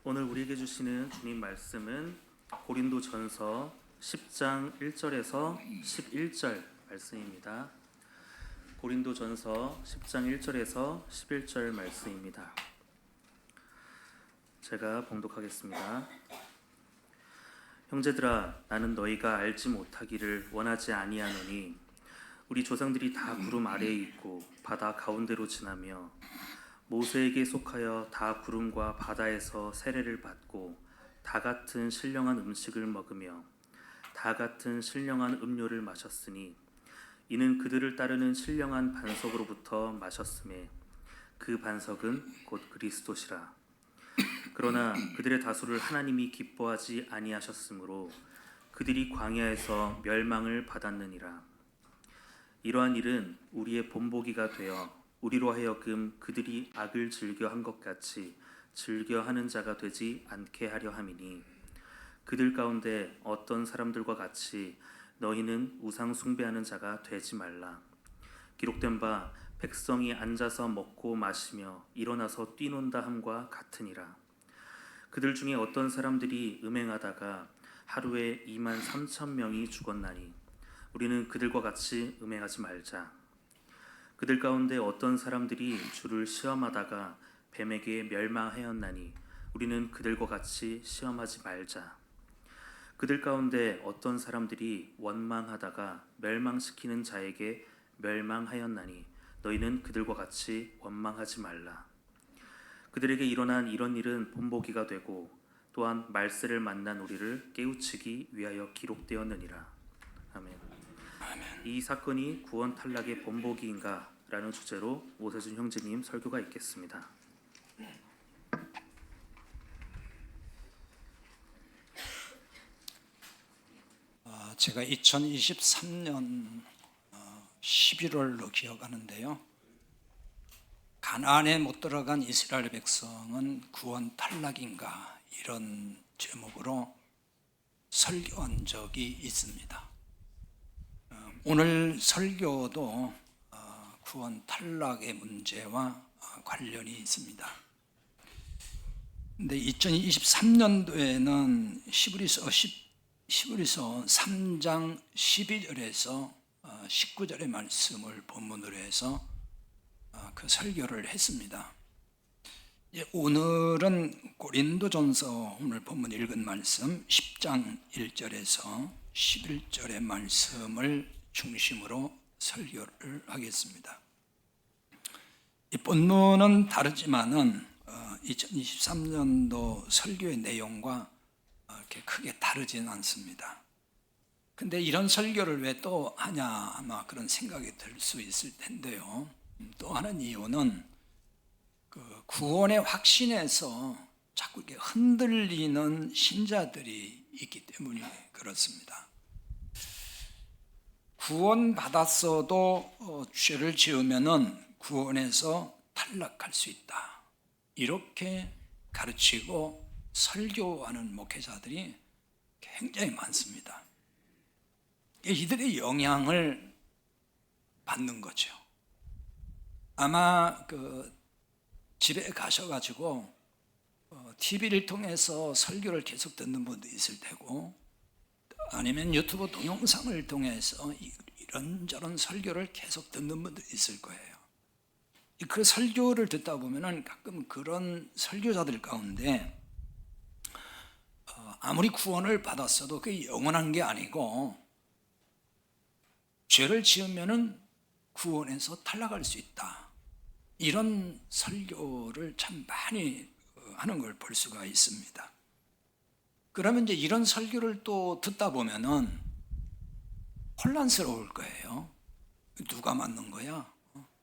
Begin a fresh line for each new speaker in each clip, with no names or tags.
오늘 우리에게 주시는 주님 말씀은 고린도전서 10장 1절에서 11절 말씀입니다. 고린도전서 10장 1절에서 11절 말씀입니다. 제가 봉독하겠습니다. 형제들아, 나는 너희가 알지 못하기를 원하지 아니하노니 우리 조상들이 다 구름 아래에 있고 바다 가운데로 지나며 모세에게 속하여 다 구름과 바다에서 세례를 받고 다 같은 신령한 음식을 먹으며 다 같은 신령한 음료를 마셨으니 이는 그들을 따르는 신령한 반석으로부터 마셨음에 그 반석은 곧 그리스도시라. 그러나 그들의 다수를 하나님이 기뻐하지 아니하셨으므로 그들이 광야에서 멸망을 받았느니라. 이러한 일은 우리의 본보기가 되어 우리로 하여금 그들이 악을 즐겨한 것 같이 즐겨하는 자가 되지 않게 하려 함이니 그들 가운데 어떤 사람들과 같이 너희는 우상 숭배하는 자가 되지 말라. 기록된 바 백성이 앉아서 먹고 마시며 일어나서 뛰논다 함과 같으니라. 그들 중에 어떤 사람들이 음행하다가 하루에 23,000명이 죽었나니 우리는 그들과 같이 음행하지 말자. 그들 가운데 어떤 사람들이 주를 시험하다가 뱀에게 멸망하였나니 우리는 그들과 같이 시험하지 말자. 그들 가운데 어떤 사람들이 원망하다가 멸망시키는 자에게 멸망하였나니 너희는 그들과 같이 원망하지 말라. 그들에게 일어난 이런 일은 본보기가 되고 또한 말세를 만난 우리를 깨우치기 위하여 기록되었느니라. 아멘. 이 사건이 구원 탈락의 본보기인가? 라는 주제로 오세준 형제님 설교가 있겠습니다.
제가 2023년 11월로 기억하는데요. 가나안에 못 들어간 이스라엘 백성은 구원 탈락인가? 이런 제목으로 설교한 적이 있습니다. 오늘 설교도 구원 탈락의 문제와 관련이 있습니다. 근데 2023년도에는 히브리서 3장 12절에서 19절의 말씀을 본문으로 해서 그 설교를 했습니다. 오늘은 고린도전서 오늘 본문 읽은 말씀 10장 1절에서 11절의 말씀을 중심으로 설교를 하겠습니다. 이 본문은 다르지만은 2023년도 설교의 내용과 이렇게 크게 다르진 않습니다. 근데 이런 설교를 왜 또 하냐 아마 그런 생각이 들 수 있을 텐데요. 또 하는 이유는 그 구원의 확신에서 자꾸 이렇게 흔들리는 신자들이 있기 때문에 그렇습니다. 구원 받았어도 죄를 지으면은 구원에서 탈락할 수 있다. 이렇게 가르치고 설교하는 목회자들이 굉장히 많습니다. 이들의 영향을 받는 거죠. 아마 그 집에 가셔가지고 TV를 통해서 설교를 계속 듣는 분도 있을 테고 아니면 유튜브 동영상을 통해서 이런저런 설교를 계속 듣는 분도 있을 거예요. 그 설교를 듣다 보면은 가끔 그런 설교자들 가운데 아무리 구원을 받았어도 그게 영원한 게 아니고 죄를 지으면은 구원에서 탈락할 수 있다. 이런 설교를 참 많이 하는 걸 볼 수가 있습니다. 그러면 이제 이런 설교를 또 듣다 보면은 혼란스러울 거예요. 누가 맞는 거야?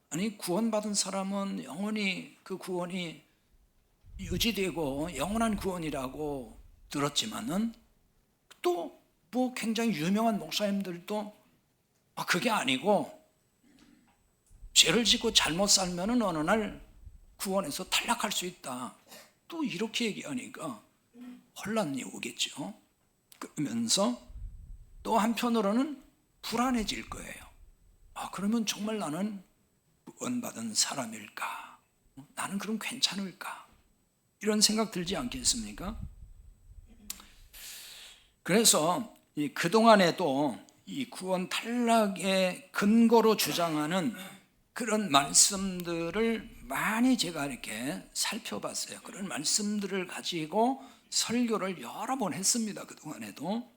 아니 구원받은 사람은 영원히 그 구원이 유지되고 영원한 구원이라고 들었지만은 또 뭐 굉장히 유명한 목사님들도 그게 아니고 죄를 짓고 잘못 살면은 어느 날 구원에서 탈락할 수 있다. 또 이렇게 얘기하니까 혼란이 오겠죠. 그러면서 또 한편으로는 불안해질 거예요. 그러면 정말 나는 구원받은 사람일까? 나는 그럼 괜찮을까? 이런 생각 들지 않겠습니까? 그래서 그동안에도 이 구원 탈락의 근거로 주장하는 그런 말씀들을 많이 제가 이렇게 살펴봤어요. 그런 말씀들을 가지고 설교를 여러 번 했습니다. 그동안에도.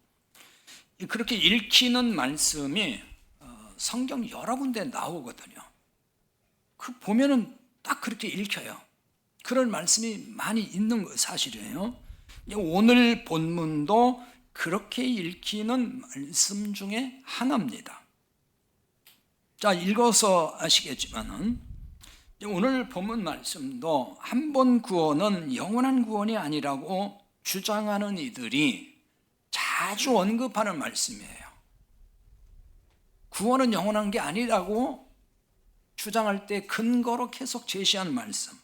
그렇게 읽히는 말씀이 성경 여러 군데 나오거든요. 그 보면은 딱 그렇게 읽혀요. 그런 말씀이 많이 있는 거 사실이에요. 오늘 본문도 그렇게 읽히는 말씀 중에 하나입니다. 자, 읽어서 아시겠지만은 오늘 본문 말씀도 한 번 구원은 영원한 구원이 아니라고 주장하는 이들이 자주 언급하는 말씀이에요. 구원은 영원한 게 아니라고 주장할 때 근거로 계속 제시한 말씀.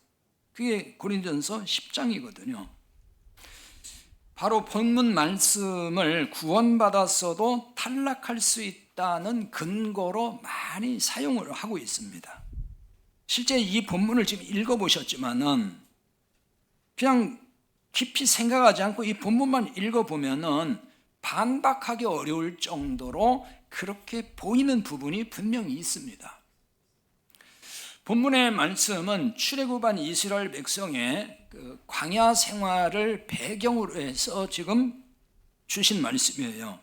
그게 고린도전서 10장이거든요. 바로 본문 말씀을 구원받았어도 탈락할 수 있다는 근거로 많이 사용을 하고 있습니다. 실제 이 본문을 지금 읽어보셨지만은 그냥 깊이 생각하지 않고 이 본문만 읽어보면은 반박하기 어려울 정도로 그렇게 보이는 부분이 분명히 있습니다. 본문의 말씀은 출애굽한 이스라엘 백성의 그 광야 생활을 배경으로 해서 지금 주신 말씀이에요.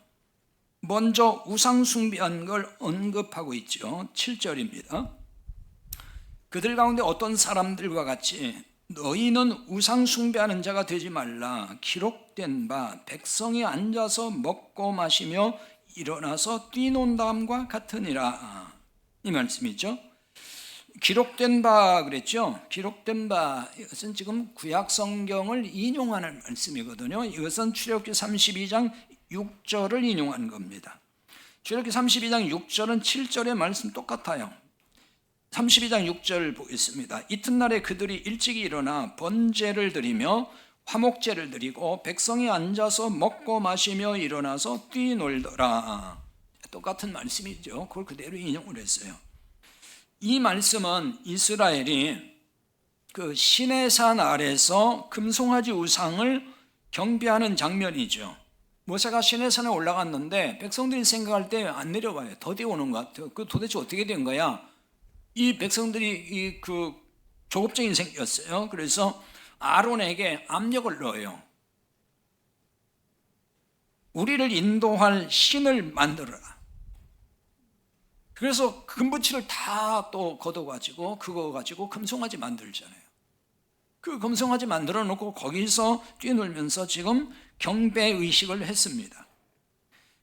먼저 우상 숭배한 걸 언급하고 있죠. 7절입니다. 그들 가운데 어떤 사람들과 같이 너희는 우상 숭배하는 자가 되지 말라. 기록된 바 백성이 앉아서 먹고 마시며 일어나서 뛰논다함과 같으니라. 이 말씀이죠. 기록된 바 그랬죠. 기록된 바 이것은 지금 구약 성경을 인용하는 말씀이거든요. 이것은 출애굽기 32장 6절을 인용한 겁니다. 출애굽기 32장 6절은 7절의 말씀 똑같아요. 32장 6절 보겠습니다. 이튿날에 그들이 일찍이 일어나 번제를 드리며 화목제를 드리고 백성이 앉아서 먹고 마시며 일어나서 뛰놀더라. 똑같은 말씀이죠. 그걸 그대로 인용을 했어요. 이 말씀은 이스라엘이 그 시내산 아래서 금송아지 우상을 경배하는 장면이죠. 모세가 시내산에 올라갔는데 백성들이 생각할 때 안 내려와요. 더디 오는 것 같아요. 그 도대체 어떻게 된 거야? 이 백성들이 그 조급증이 생겼어요. 그래서 아론에게 압력을 넣어요. 우리를 인도할 신을 만들어라. 그래서 금붙이를 다 또 걷어가지고 그거 가지고 금송아지 만들잖아요. 그 금송아지 만들어 놓고 거기서 뛰놀면서 지금 경배 의식을 했습니다.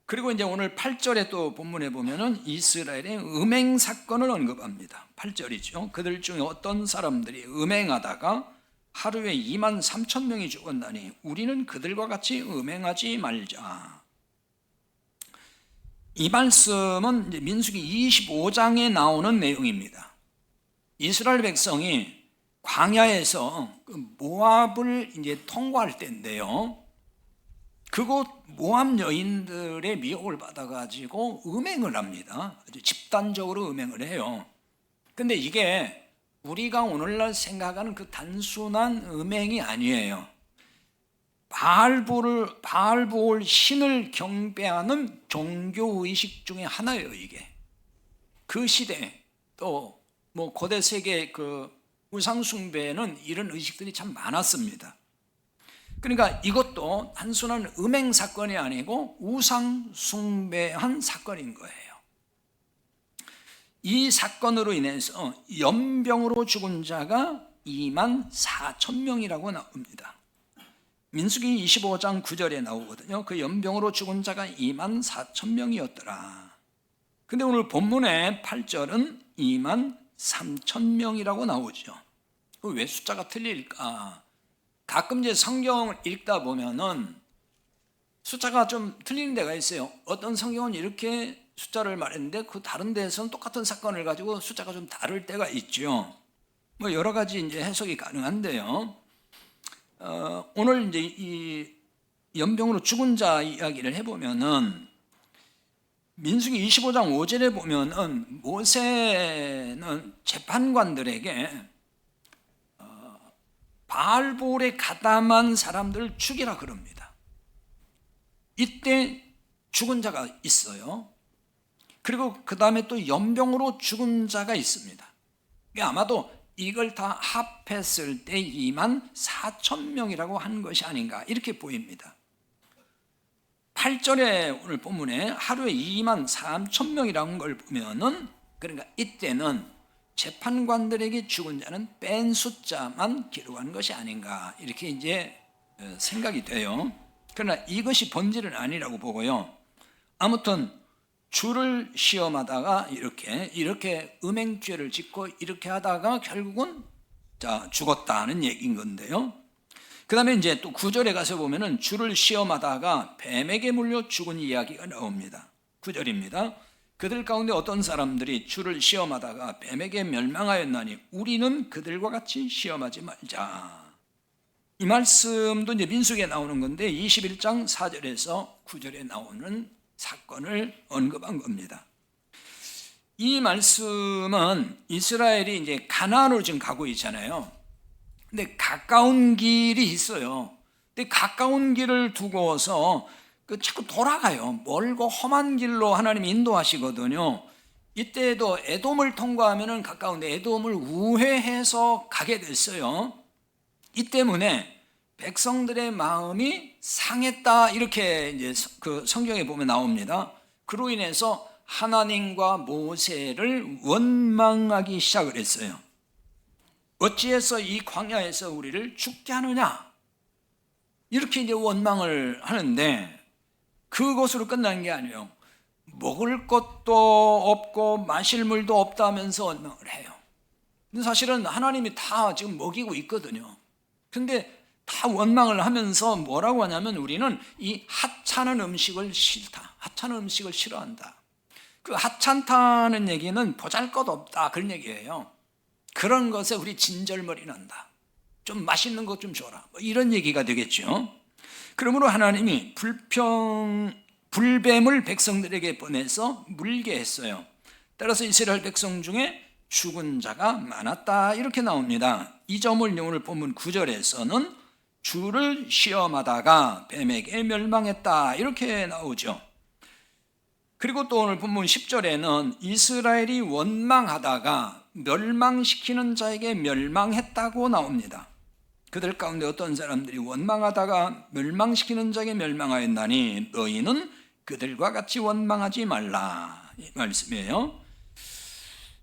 그리고 이제 오늘 8절에 또 본문에 보면은 이스라엘의 음행 사건을 언급합니다. 8절이죠. 그들 중에 어떤 사람들이 음행하다가 하루에 2만 3천 명이 죽었나니 우리는 그들과 같이 음행하지 말자. 이 말씀은 이제 민수기 25장에 나오는 내용입니다. 이스라엘 백성이 광야에서 모압을 이제 통과할 때인데요. 그곳 모압 여인들의 미혹을 받아가지고 음행을 합니다. 아주 집단적으로 음행을 해요. 근데 이게 우리가 오늘날 생각하는 그 단순한 음행이 아니에요. 바알볼 신을 경배하는 종교의식 중에 하나예요, 이게. 그 시대, 또 뭐 고대 세계 그 우상숭배에는 이런 의식들이 참 많았습니다. 그러니까 이것도 단순한 음행 사건이 아니고 우상숭배한 사건인 거예요. 이 사건으로 인해서 연병으로 죽은 자가 2만 4천 명이라고 나옵니다. 민수기 25장 9절에 나오거든요. 그 연병으로 죽은 자가 2만 4천 명이었더라. 근데 오늘 본문의 8절은 2만 3천 명이라고 나오죠. 왜 숫자가 틀릴까? 가끔 이제 성경을 읽다 보면은 숫자가 좀 틀리는 데가 있어요. 어떤 성경은 이렇게 숫자를 말했는데 그 다른 데에서는 똑같은 사건을 가지고 숫자가 좀 다를 때가 있죠. 뭐 여러 가지 이제 해석이 가능한데요. 오늘 이제 이 연병으로 죽은 자 이야기를 해보면은 민수기 25장 5절에 보면은 모세는 재판관들에게 바알볼에 가담한 사람들을 죽이라 그럽니다. 이때 죽은 자가 있어요. 그리고 그 다음에 또 연병으로 죽은 자가 있습니다. 아마도 이걸 다 합했을 때 2만 4천 명이라고 한 것이 아닌가 이렇게 보입니다. 8절에 오늘 본문에 하루에 2만 3천 명이라는 걸 보면은, 그러니까 이때는 재판관들에게 죽은 자는 뺀 숫자만 기록한 것이 아닌가 이렇게 이제 생각이 돼요. 그러나 이것이 본질은 아니라고 보고요. 아무튼 주를 시험하다가 이렇게 음행죄를 짓고 이렇게 하다가 결국은 죽었다는 얘기인 건데요. 그 다음에 이제 또 9절에 가서 보면은 주를 시험하다가 뱀에게 물려 죽은 이야기가 나옵니다. 9절입니다. 그들 가운데 어떤 사람들이 주를 시험하다가 뱀에게 멸망하였나니 우리는 그들과 같이 시험하지 말자. 이 말씀도 이제 민수기에 나오는 건데 21장 4절에서 9절에 나오는 사건을 언급한 겁니다. 이 말씀은 이스라엘이 이제 가나안으로 지금 가고 있잖아요. 근데 가까운 길이 있어요. 근데 가까운 길을 두고서 자꾸 돌아가요. 멀고 험한 길로 하나님이 인도하시거든요. 이때도 에돔을 통과하면은 가까운데 에돔을 우회해서 가게 됐어요. 이 때문에 백성들의 마음이 상했다 이렇게 이제 그 성경에 보면 나옵니다. 그로 인해서 하나님과 모세를 원망하기 시작을 했어요. 어찌해서 이 광야에서 우리를 죽게 하느냐 이렇게 이제 원망을 하는데, 그것으로 끝나는 게 아니에요. 먹을 것도 없고 마실 물도 없다면서 원망을 해요. 근데 사실은 하나님이 다 지금 먹이고 있거든요. 근데 다 원망을 하면서 뭐라고 하냐면 우리는 이 하찮은 음식을 싫다. 하찮은 음식을 싫어한다. 그 하찮다는 얘기는 보잘것없다 그런 얘기예요. 그런 것에 우리 진절머리 난다. 좀 맛있는 것 좀 줘라. 뭐 이런 얘기가 되겠죠. 그러므로 하나님이 불뱀을 백성들에게 보내서 물게 했어요. 따라서 이스라엘 백성 중에 죽은 자가 많았다 이렇게 나옵니다. 이 점을 오늘 본문 9절에서는 주를 시험하다가 뱀에게 멸망했다 이렇게 나오죠. 그리고 또 오늘 본문 10절에는 이스라엘이 원망하다가 멸망시키는 자에게 멸망했다고 나옵니다. 그들 가운데 어떤 사람들이 원망하다가 멸망시키는 자에게 멸망하였나니 너희는 그들과 같이 원망하지 말라 이 말씀이에요.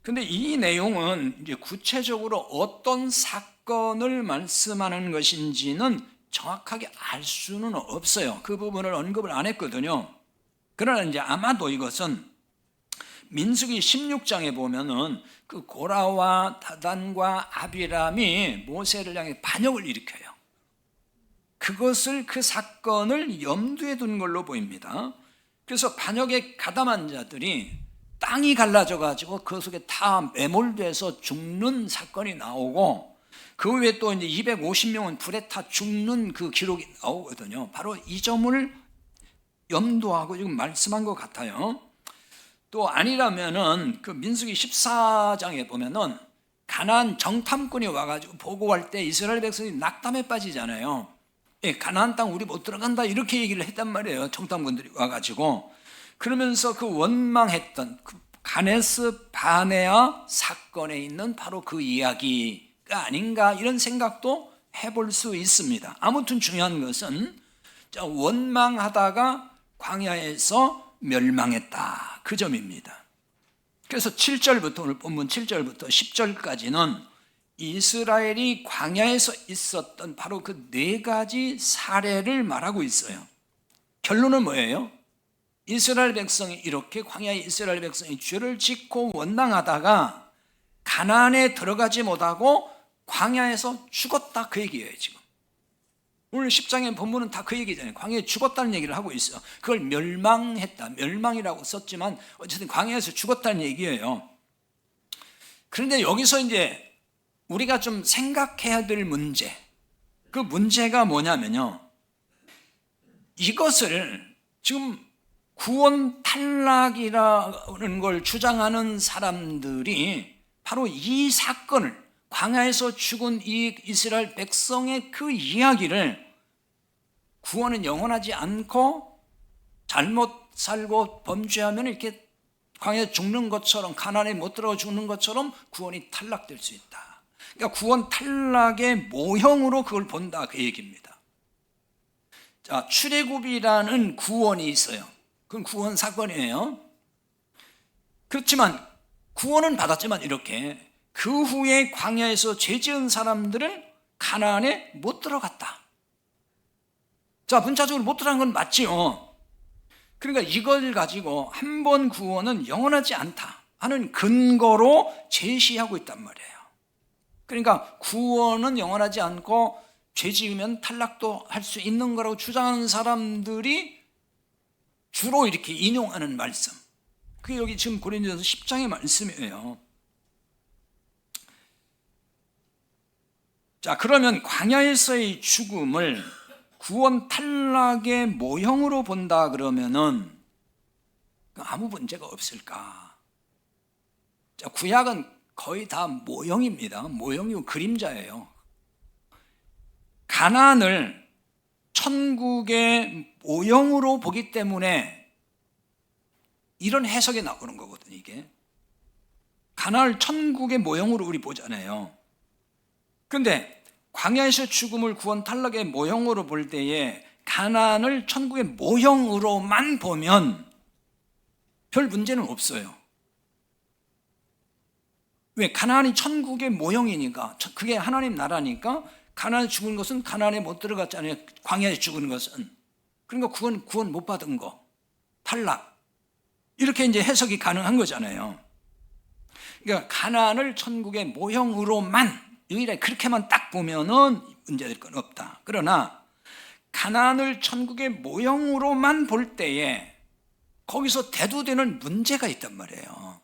근데 이 내용은 이제 구체적으로 어떤 사건을 말씀하는 것인지는 정확하게 알 수는 없어요. 그 부분을 언급을 안 했거든요. 그러나 이제 아마도 이것은 민수기 16장에 보면은 그 고라와 다단과 아비람이 모세를 향해 반역을 일으켜요. 그 사건을 염두에 둔 걸로 보입니다. 그래서 반역에 가담한 자들이 땅이 갈라져 가지고 그 속에 다 매몰돼서 죽는 사건이 나오고, 그 외에 또 이제 250명은 불에 타 죽는 그 기록이 나오거든요. 바로 이 점을 염두하고 지금 말씀한 것 같아요. 또 아니라면은 그 민수기 14장에 보면은 가나안 정탐꾼이 와가지고 보고할 때 이스라엘 백성이 낙담에 빠지잖아요. 예, 가나안 땅 우리 못 들어간다 이렇게 얘기를 했단 말이에요. 정탐꾼들이 와가지고. 그러면서 그 원망했던 그 가네스 바네아 사건에 있는 바로 그 이야기가 아닌가 이런 생각도 해볼 수 있습니다. 아무튼 중요한 것은 원망하다가 광야에서 멸망했다 그 점입니다. 그래서 7절부터 오늘 본문 7절부터 10절까지는 이스라엘이 광야에서 있었던 바로 그 네 가지 사례를 말하고 있어요. 결론은 뭐예요? 이스라엘 백성이 이렇게 광야의 이스라엘 백성이 죄를 짓고 원망하다가 가나안에 들어가지 못하고 광야에서 죽었다 그 얘기예요. 지금 오늘 10장의 본문은 다 그 얘기잖아요. 광야에 죽었다는 얘기를 하고 있어요. 그걸 멸망했다, 멸망이라고 썼지만 어쨌든 광야에서 죽었다는 얘기예요. 그런데 여기서 이제 우리가 좀 생각해야 될 문제, 그 문제가 뭐냐면요, 이것을 지금 구원 탈락이라는 걸 주장하는 사람들이 바로 이 사건을 광야에서 죽은 이 이스라엘 백성의 그 이야기를 구원은 영원하지 않고 잘못 살고 범죄하면 이렇게 광야에 죽는 것처럼, 가나안에 못 들어가 죽는 것처럼 구원이 탈락될 수 있다. 그러니까 구원 탈락의 모형으로 그걸 본다, 그 얘기입니다. 자, 출애굽이라는 구원이 있어요. 그건 구원 사건이에요. 그렇지만 구원은 받았지만 이렇게 그 후에 광야에서 죄 지은 사람들은 가나안에 못 들어갔다. 자, 문자적으로 못 들어간 건 맞지요. 그러니까 이걸 가지고 한 번 구원은 영원하지 않다 하는 근거로 제시하고 있단 말이에요. 그러니까 구원은 영원하지 않고 죄 지으면 탈락도 할 수 있는 거라고 주장하는 사람들이 주로 이렇게 인용하는 말씀, 그게 여기 지금 고린도전서 10장의 말씀이에요. 자, 그러면 광야에서의 죽음을 구원 탈락의 모형으로 본다 그러면은 아무 문제가 없을까? 자, 구약은 거의 다 모형입니다. 모형이고 그림자예요. 가나안을 천국의 모형으로 보기 때문에 이런 해석이 나오는 거거든요. 이게 가나안을 천국의 모형으로 우리 보잖아요. 그런데 광야에서 죽음을 구원 탈락의 모형으로 볼 때에 가나안을 천국의 모형으로만 보면 별 문제는 없어요. 왜? 가나안이 천국의 모형이니까, 그게 하나님 나라니까 가나안에 죽은 것은 가나안에 못 들어갔잖아요. 광야에 죽은 것은. 그러니까 그건 구원 못 받은 거, 탈락, 이렇게 이제 해석이 가능한 거잖아요. 그러니까 가나안을 천국의 모형으로만, 유일하게 그렇게만 딱 보면은 문제될 건 없다. 그러나 가나안을 천국의 모형으로만 볼 때에 거기서 대두되는 문제가 있단 말이에요.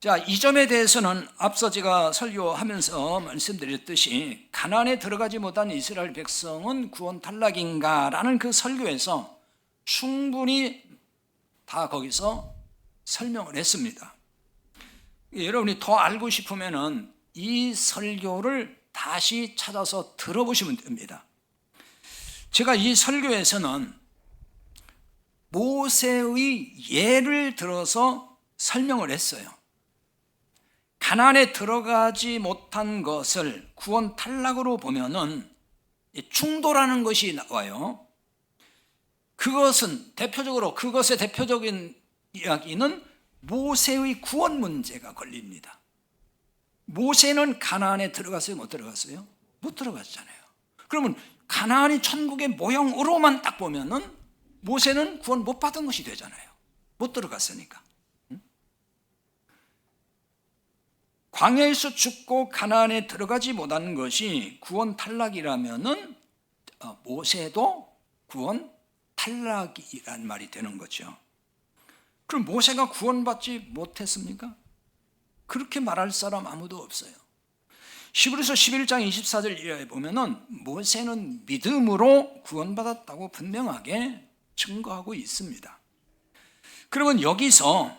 자, 이 점에 대해서는 앞서 제가 설교하면서 말씀드렸듯이 가나안에 들어가지 못한 이스라엘 백성은 구원 탈락인가라는 그 설교에서 충분히 다 거기서 설명을 했습니다. 여러분이 더 알고 싶으면은 이 설교를 다시 찾아서 들어보시면 됩니다. 제가 이 설교에서는 모세의 예를 들어서 설명을 했어요. 가나안에 들어가지 못한 것을 구원 탈락으로 보면은 충돌하는 것이 나와요. 그것은 대표적으로, 그것의 대표적인 이야기는 모세의 구원 문제가 걸립니다. 모세는 가나안에 들어갔어요? 못 들어갔어요? 못 들어갔잖아요. 그러면 가나안이 천국의 모형으로만 딱 보면은 모세는 구원 못 받은 것이 되잖아요. 못 들어갔으니까. 광야에서 죽고 가나안에 들어가지 못한 것이 구원 탈락이라면은 모세도 구원 탈락이란 말이 되는 거죠. 그럼 모세가 구원받지 못했습니까? 그렇게 말할 사람 아무도 없어요. 히브리서 11장 24절 이하에 보면은 모세는 믿음으로 구원받았다고 분명하게 증거하고 있습니다. 그러면 여기서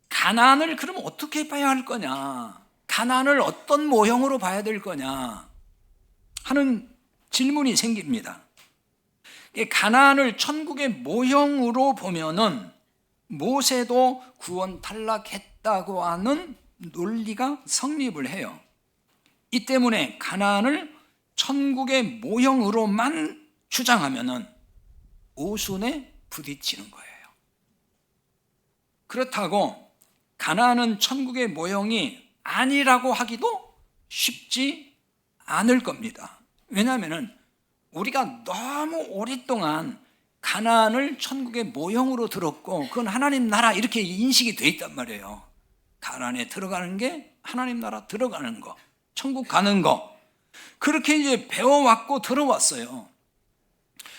가나안을 그럼 어떻게 봐야 할 거냐, 가나안을 어떤 모형으로 봐야 될 거냐 하는 질문이 생깁니다. 가나안을 천국의 모형으로 보면은 모세도 구원 탈락했다고 하는 논리가 성립을 해요. 이 때문에 가나안을 천국의 모형으로만 주장하면은 오순에 부딪히는 거예요. 그렇다고 가나안은 천국의 모형이 아니라고 하기도 쉽지 않을 겁니다. 왜냐하면 우리가 너무 오랫동안 가나안을 천국의 모형으로 들었고 그건 하나님 나라 이렇게 인식이 돼 있단 말이에요. 가나안에 들어가는 게 하나님 나라 들어가는 거, 천국 가는 거, 그렇게 이제 배워왔고 들어왔어요.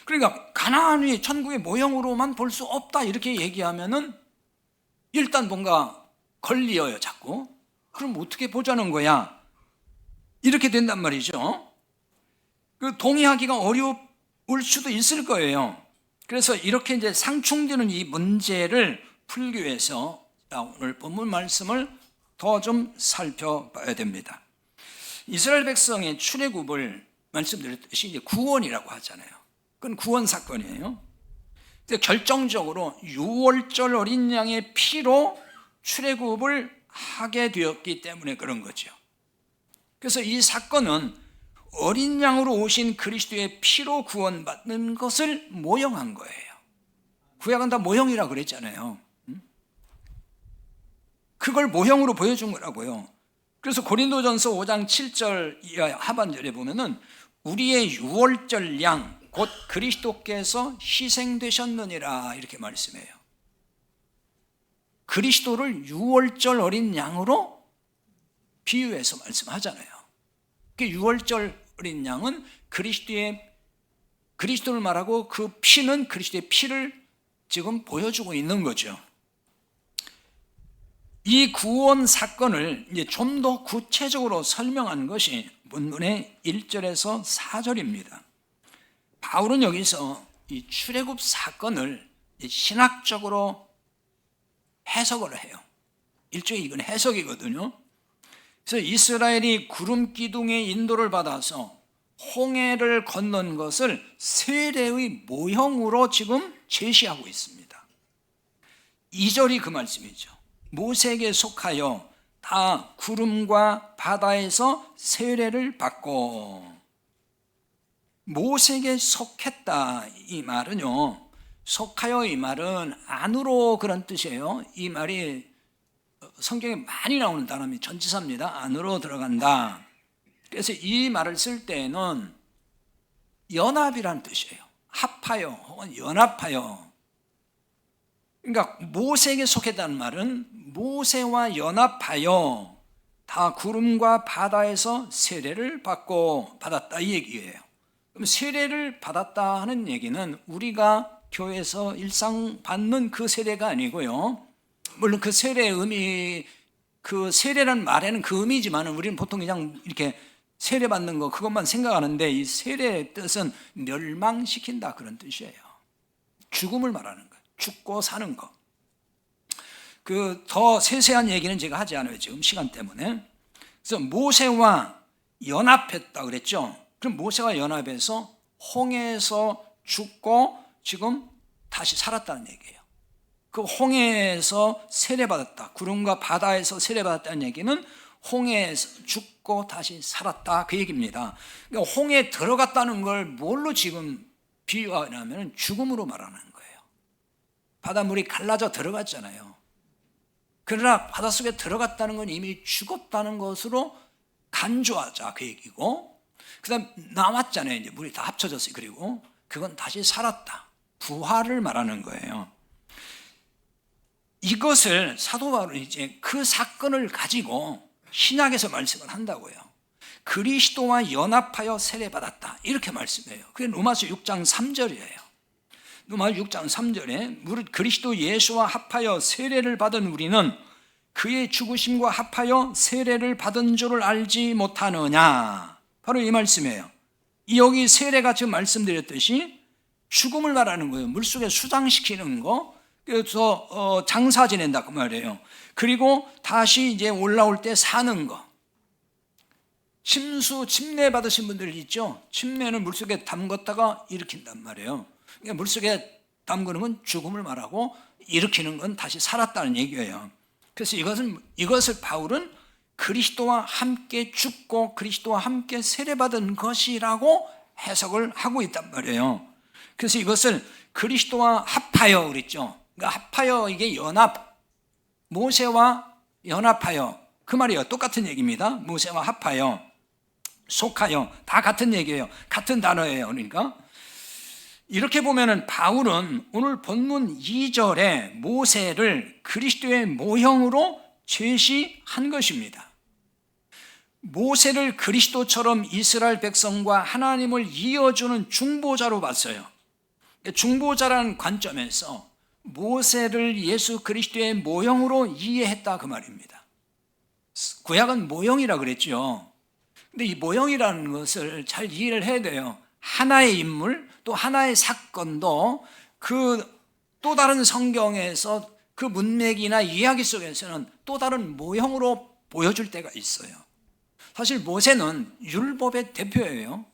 그러니까 가나안이 천국의 모형으로만 볼 수 없다 이렇게 얘기하면은 일단 뭔가 걸리어요, 자꾸. 그럼 어떻게 보자는 거야? 이렇게 된단 말이죠. 그 동의하기가 어려울 수도 있을 거예요. 그래서 이렇게 이제 상충되는 이 문제를 풀기 위해서 오늘 본문 말씀을 더 좀 살펴봐야 됩니다. 이스라엘 백성의 출애굽을 말씀드렸듯이 이제 구원이라고 하잖아요. 그건 구원 사건이에요. 근데 결정적으로 6월절 어린 양의 피로 출애굽을 하게 되었기 때문에 그런 거죠. 그래서 이 사건은 어린 양으로 오신 그리스도의 피로 구원받는 것을 모형한 거예요. 구약은 다 모형이라고 그랬잖아요. 그걸 모형으로 보여준 거라고요. 그래서 고린도전서 5장 7절 이하 하반절에 보면은 우리의 유월절 양 곧 그리스도께서 희생되셨느니라 이렇게 말씀해요. 그리스도를 유월절 어린 양으로 비유해서 말씀하잖아요. 그 유월절 어린 양은 그리스도를 말하고 그 피는 그리스도의 피를 지금 보여주고 있는 거죠. 이 구원 사건을 이제 좀 더 구체적으로 설명한 것이 본문의 1절에서 4절입니다. 바울은 여기서 이 출애굽 사건을 신학적으로 해석을 해요. 일종의 이건 해석이거든요. 그래서 이스라엘이 구름 기둥의 인도를 받아서 홍해를 건넌 것을 세례의 모형으로 지금 제시하고 있습니다. 2절이 그 말씀이죠. 모세에게 속하여 다 구름과 바다에서 세례를 받고, 모세에게 속했다 이 말은요, 속하여 이 말은 안으로 그런 뜻이에요. 이 말이 성경에 많이 나오는 단어입니다. 전치사입니다. 안으로 들어간다. 그래서 이 말을 쓸 때는 연합이라는 뜻이에요. 합하여 혹은 연합하여. 그러니까 모세에게 속했다는 말은 모세와 연합하여 다 구름과 바다에서 세례를 받았다 이 얘기예요. 그럼 세례를 받았다 하는 얘기는 우리가 교회에서 일상 받는 그 세례가 아니고요. 물론 그 세례의 의미, 그 세례라는 말에는 그 의미지만 우리는 보통 그냥 이렇게 세례 받는 거 그것만 생각하는데, 이 세례의 뜻은 멸망시킨다 그런 뜻이에요. 죽음을 말하는 거예요. 죽고 사는 거. 그 더 세세한 얘기는 제가 하지 않아요, 지금 시간 때문에. 그래서 모세와 연합했다 그랬죠. 그럼 모세와 연합해서 홍해에서 죽고 지금 다시 살았다는 얘기예요. 그 홍해에서 세례받았다, 구름과 바다에서 세례받았다는 얘기는 홍해에서 죽고 다시 살았다 그 얘기입니다. 그러니까 홍해에 들어갔다는 걸 뭘로 지금 비유하냐면 죽음으로 말하는 거예요. 바닷물이 갈라져 들어갔잖아요. 그러나 바닷속에 들어갔다는 건 이미 죽었다는 것으로 간주하자 그 얘기고, 그 다음 남았잖아요. 이제 물이 다 합쳐졌어요. 그리고 그건 다시 살았다, 부활을 말하는 거예요. 이것을 사도 바울은 이제 그 사건을 가지고 신약에서 말씀을 한다고요. 그리스도와 연합하여 세례받았다 이렇게 말씀해요. 그게 로마서 6장 3절이에요. 로마서 6장 3절에 무릇 그리스도 예수와 합하여 세례를 받은 우리는 그의 죽으심과 합하여 세례를 받은 줄을 알지 못하느냐, 바로 이 말씀이에요. 여기 세례가 지금 말씀드렸듯이 죽음을 말하는 거예요. 물속에 수장시키는 거, 그래서 장사 지낸다 그 말이에요. 그리고 다시 이제 올라올 때 사는 거. 침례 받으신 분들 있죠? 침례는 물속에 담궜다가 일으킨단 말이에요. 그러니까 물속에 담그는 건 죽음을 말하고 일으키는 건 다시 살았다는 얘기예요. 그래서 이것을 바울은 그리스도와 함께 죽고 그리스도와 함께 세례받은 것이라고 해석을 하고 있단 말이에요. 그래서 이것을 그리스도와 합하여 그랬죠. 그러니까 합하여, 이게 연합, 모세와 연합하여 그 말이에요. 똑같은 얘기입니다. 모세와 합하여, 속하여, 다 같은 얘기예요. 같은 단어예요. 그러니까 이렇게 보면은 바울은 오늘 본문 2절에 모세를 그리스도의 모형으로 제시한 것입니다. 모세를 그리스도처럼 이스라엘 백성과 하나님을 이어주는 중보자로 봤어요. 중보자라는 관점에서 모세를 예수 그리스도의 모형으로 이해했다 그 말입니다. 구약은 모형이라 그랬죠. 근데 이 모형이라는 것을 잘 이해를 해야 돼요. 하나의 인물, 또 하나의 사건도 그 또 다른 성경에서 그 문맥이나 이야기 속에서는 또 다른 모형으로 보여줄 때가 있어요. 사실 모세는 율법의 대표예요.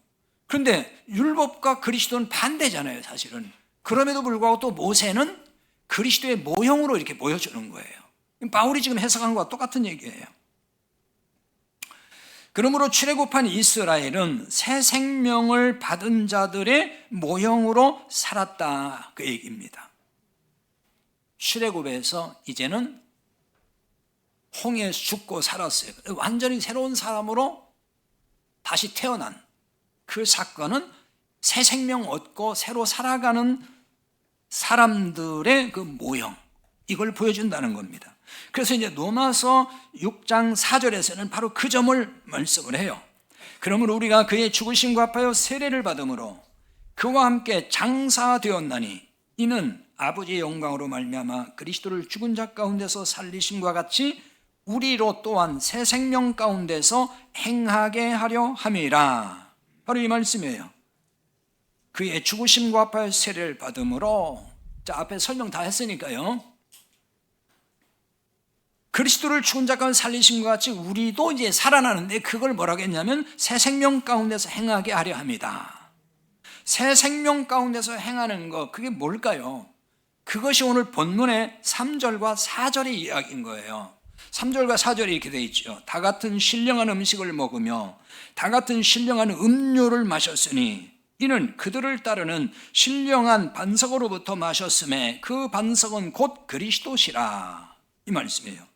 그런데 율법과 그리스도는 반대잖아요, 사실은. 그럼에도 불구하고 또 모세는 그리스도의 모형으로 이렇게 보여주는 거예요. 바울이 지금 해석한 것과 똑같은 얘기예요. 그러므로 출애굽한 이스라엘은 새 생명을 받은 자들의 모형으로 살았다, 그 얘기입니다. 출애굽에서 이제는 홍해에 죽고 살았어요. 완전히 새로운 사람으로 다시 태어난 그 사건은 새 생명 얻고 새로 살아가는 사람들의 그 모형, 이걸 보여준다는 겁니다. 그래서 이제 로마서 6장 4절에서는 바로 그 점을 말씀을 해요. 그러므로 우리가 그의 죽으심과 합하여 세례를 받음으로 그와 함께 장사되었나니 이는 아버지의 영광으로 말미암아 그리스도를 죽은 자 가운데서 살리심과 같이 우리로 또한 새 생명 가운데서 행하게 하려 함이라. 바로 이 말씀이에요. 그의 죽으심과 합하여 세례를 받음으로, 자, 앞에 설명 다 했으니까요. 그리스도를 죽은 자 가운데 살리심과 같이 우리도 이제 살아나는데 그걸 뭐라고 했냐면 새 생명 가운데서 행하게 하려 합니다. 새 생명 가운데서 행하는 거, 그게 뭘까요? 그것이 오늘 본문의 3절과 4절의 이야기인 거예요. 3절과 4절이 이렇게 되어 있죠. 다 같은 신령한 음식을 먹으며 다 같은 신령한 음료를 마셨으니 이는 그들을 따르는 신령한 반석으로부터 마셨음에 그 반석은 곧 그리스도시라. 이 말씀이에요.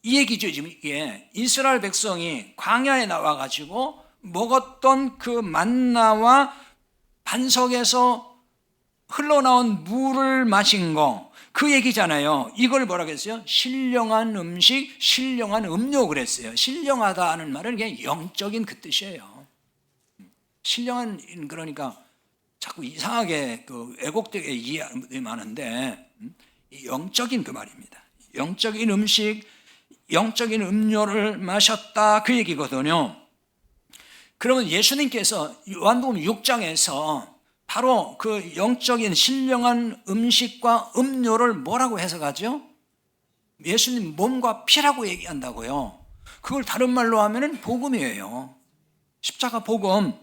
이 얘기죠. 지금 이게 이스라엘 백성이 광야에 나와가지고 먹었던 그 만나와 반석에서 흘러나온 물을 마신 거, 그 얘기잖아요. 이걸 뭐라고 했어요? 신령한 음식, 신령한 음료 그랬어요. 신령하다 하는 말은 그냥 영적인 그 뜻이에요. 신령한, 그러니까 자꾸 이상하게 그 왜곡되게 이해하는 많은데 영적인 그 말입니다. 영적인 음식, 영적인 음료를 마셨다, 그 얘기거든요. 그러면 예수님께서 요한복음 6장에서 바로 그 영적인 신령한 음식과 음료를 뭐라고 해석하죠? 예수님 몸과 피라고 얘기한다고요. 그걸 다른 말로 하면은 복음이에요. 십자가 복음.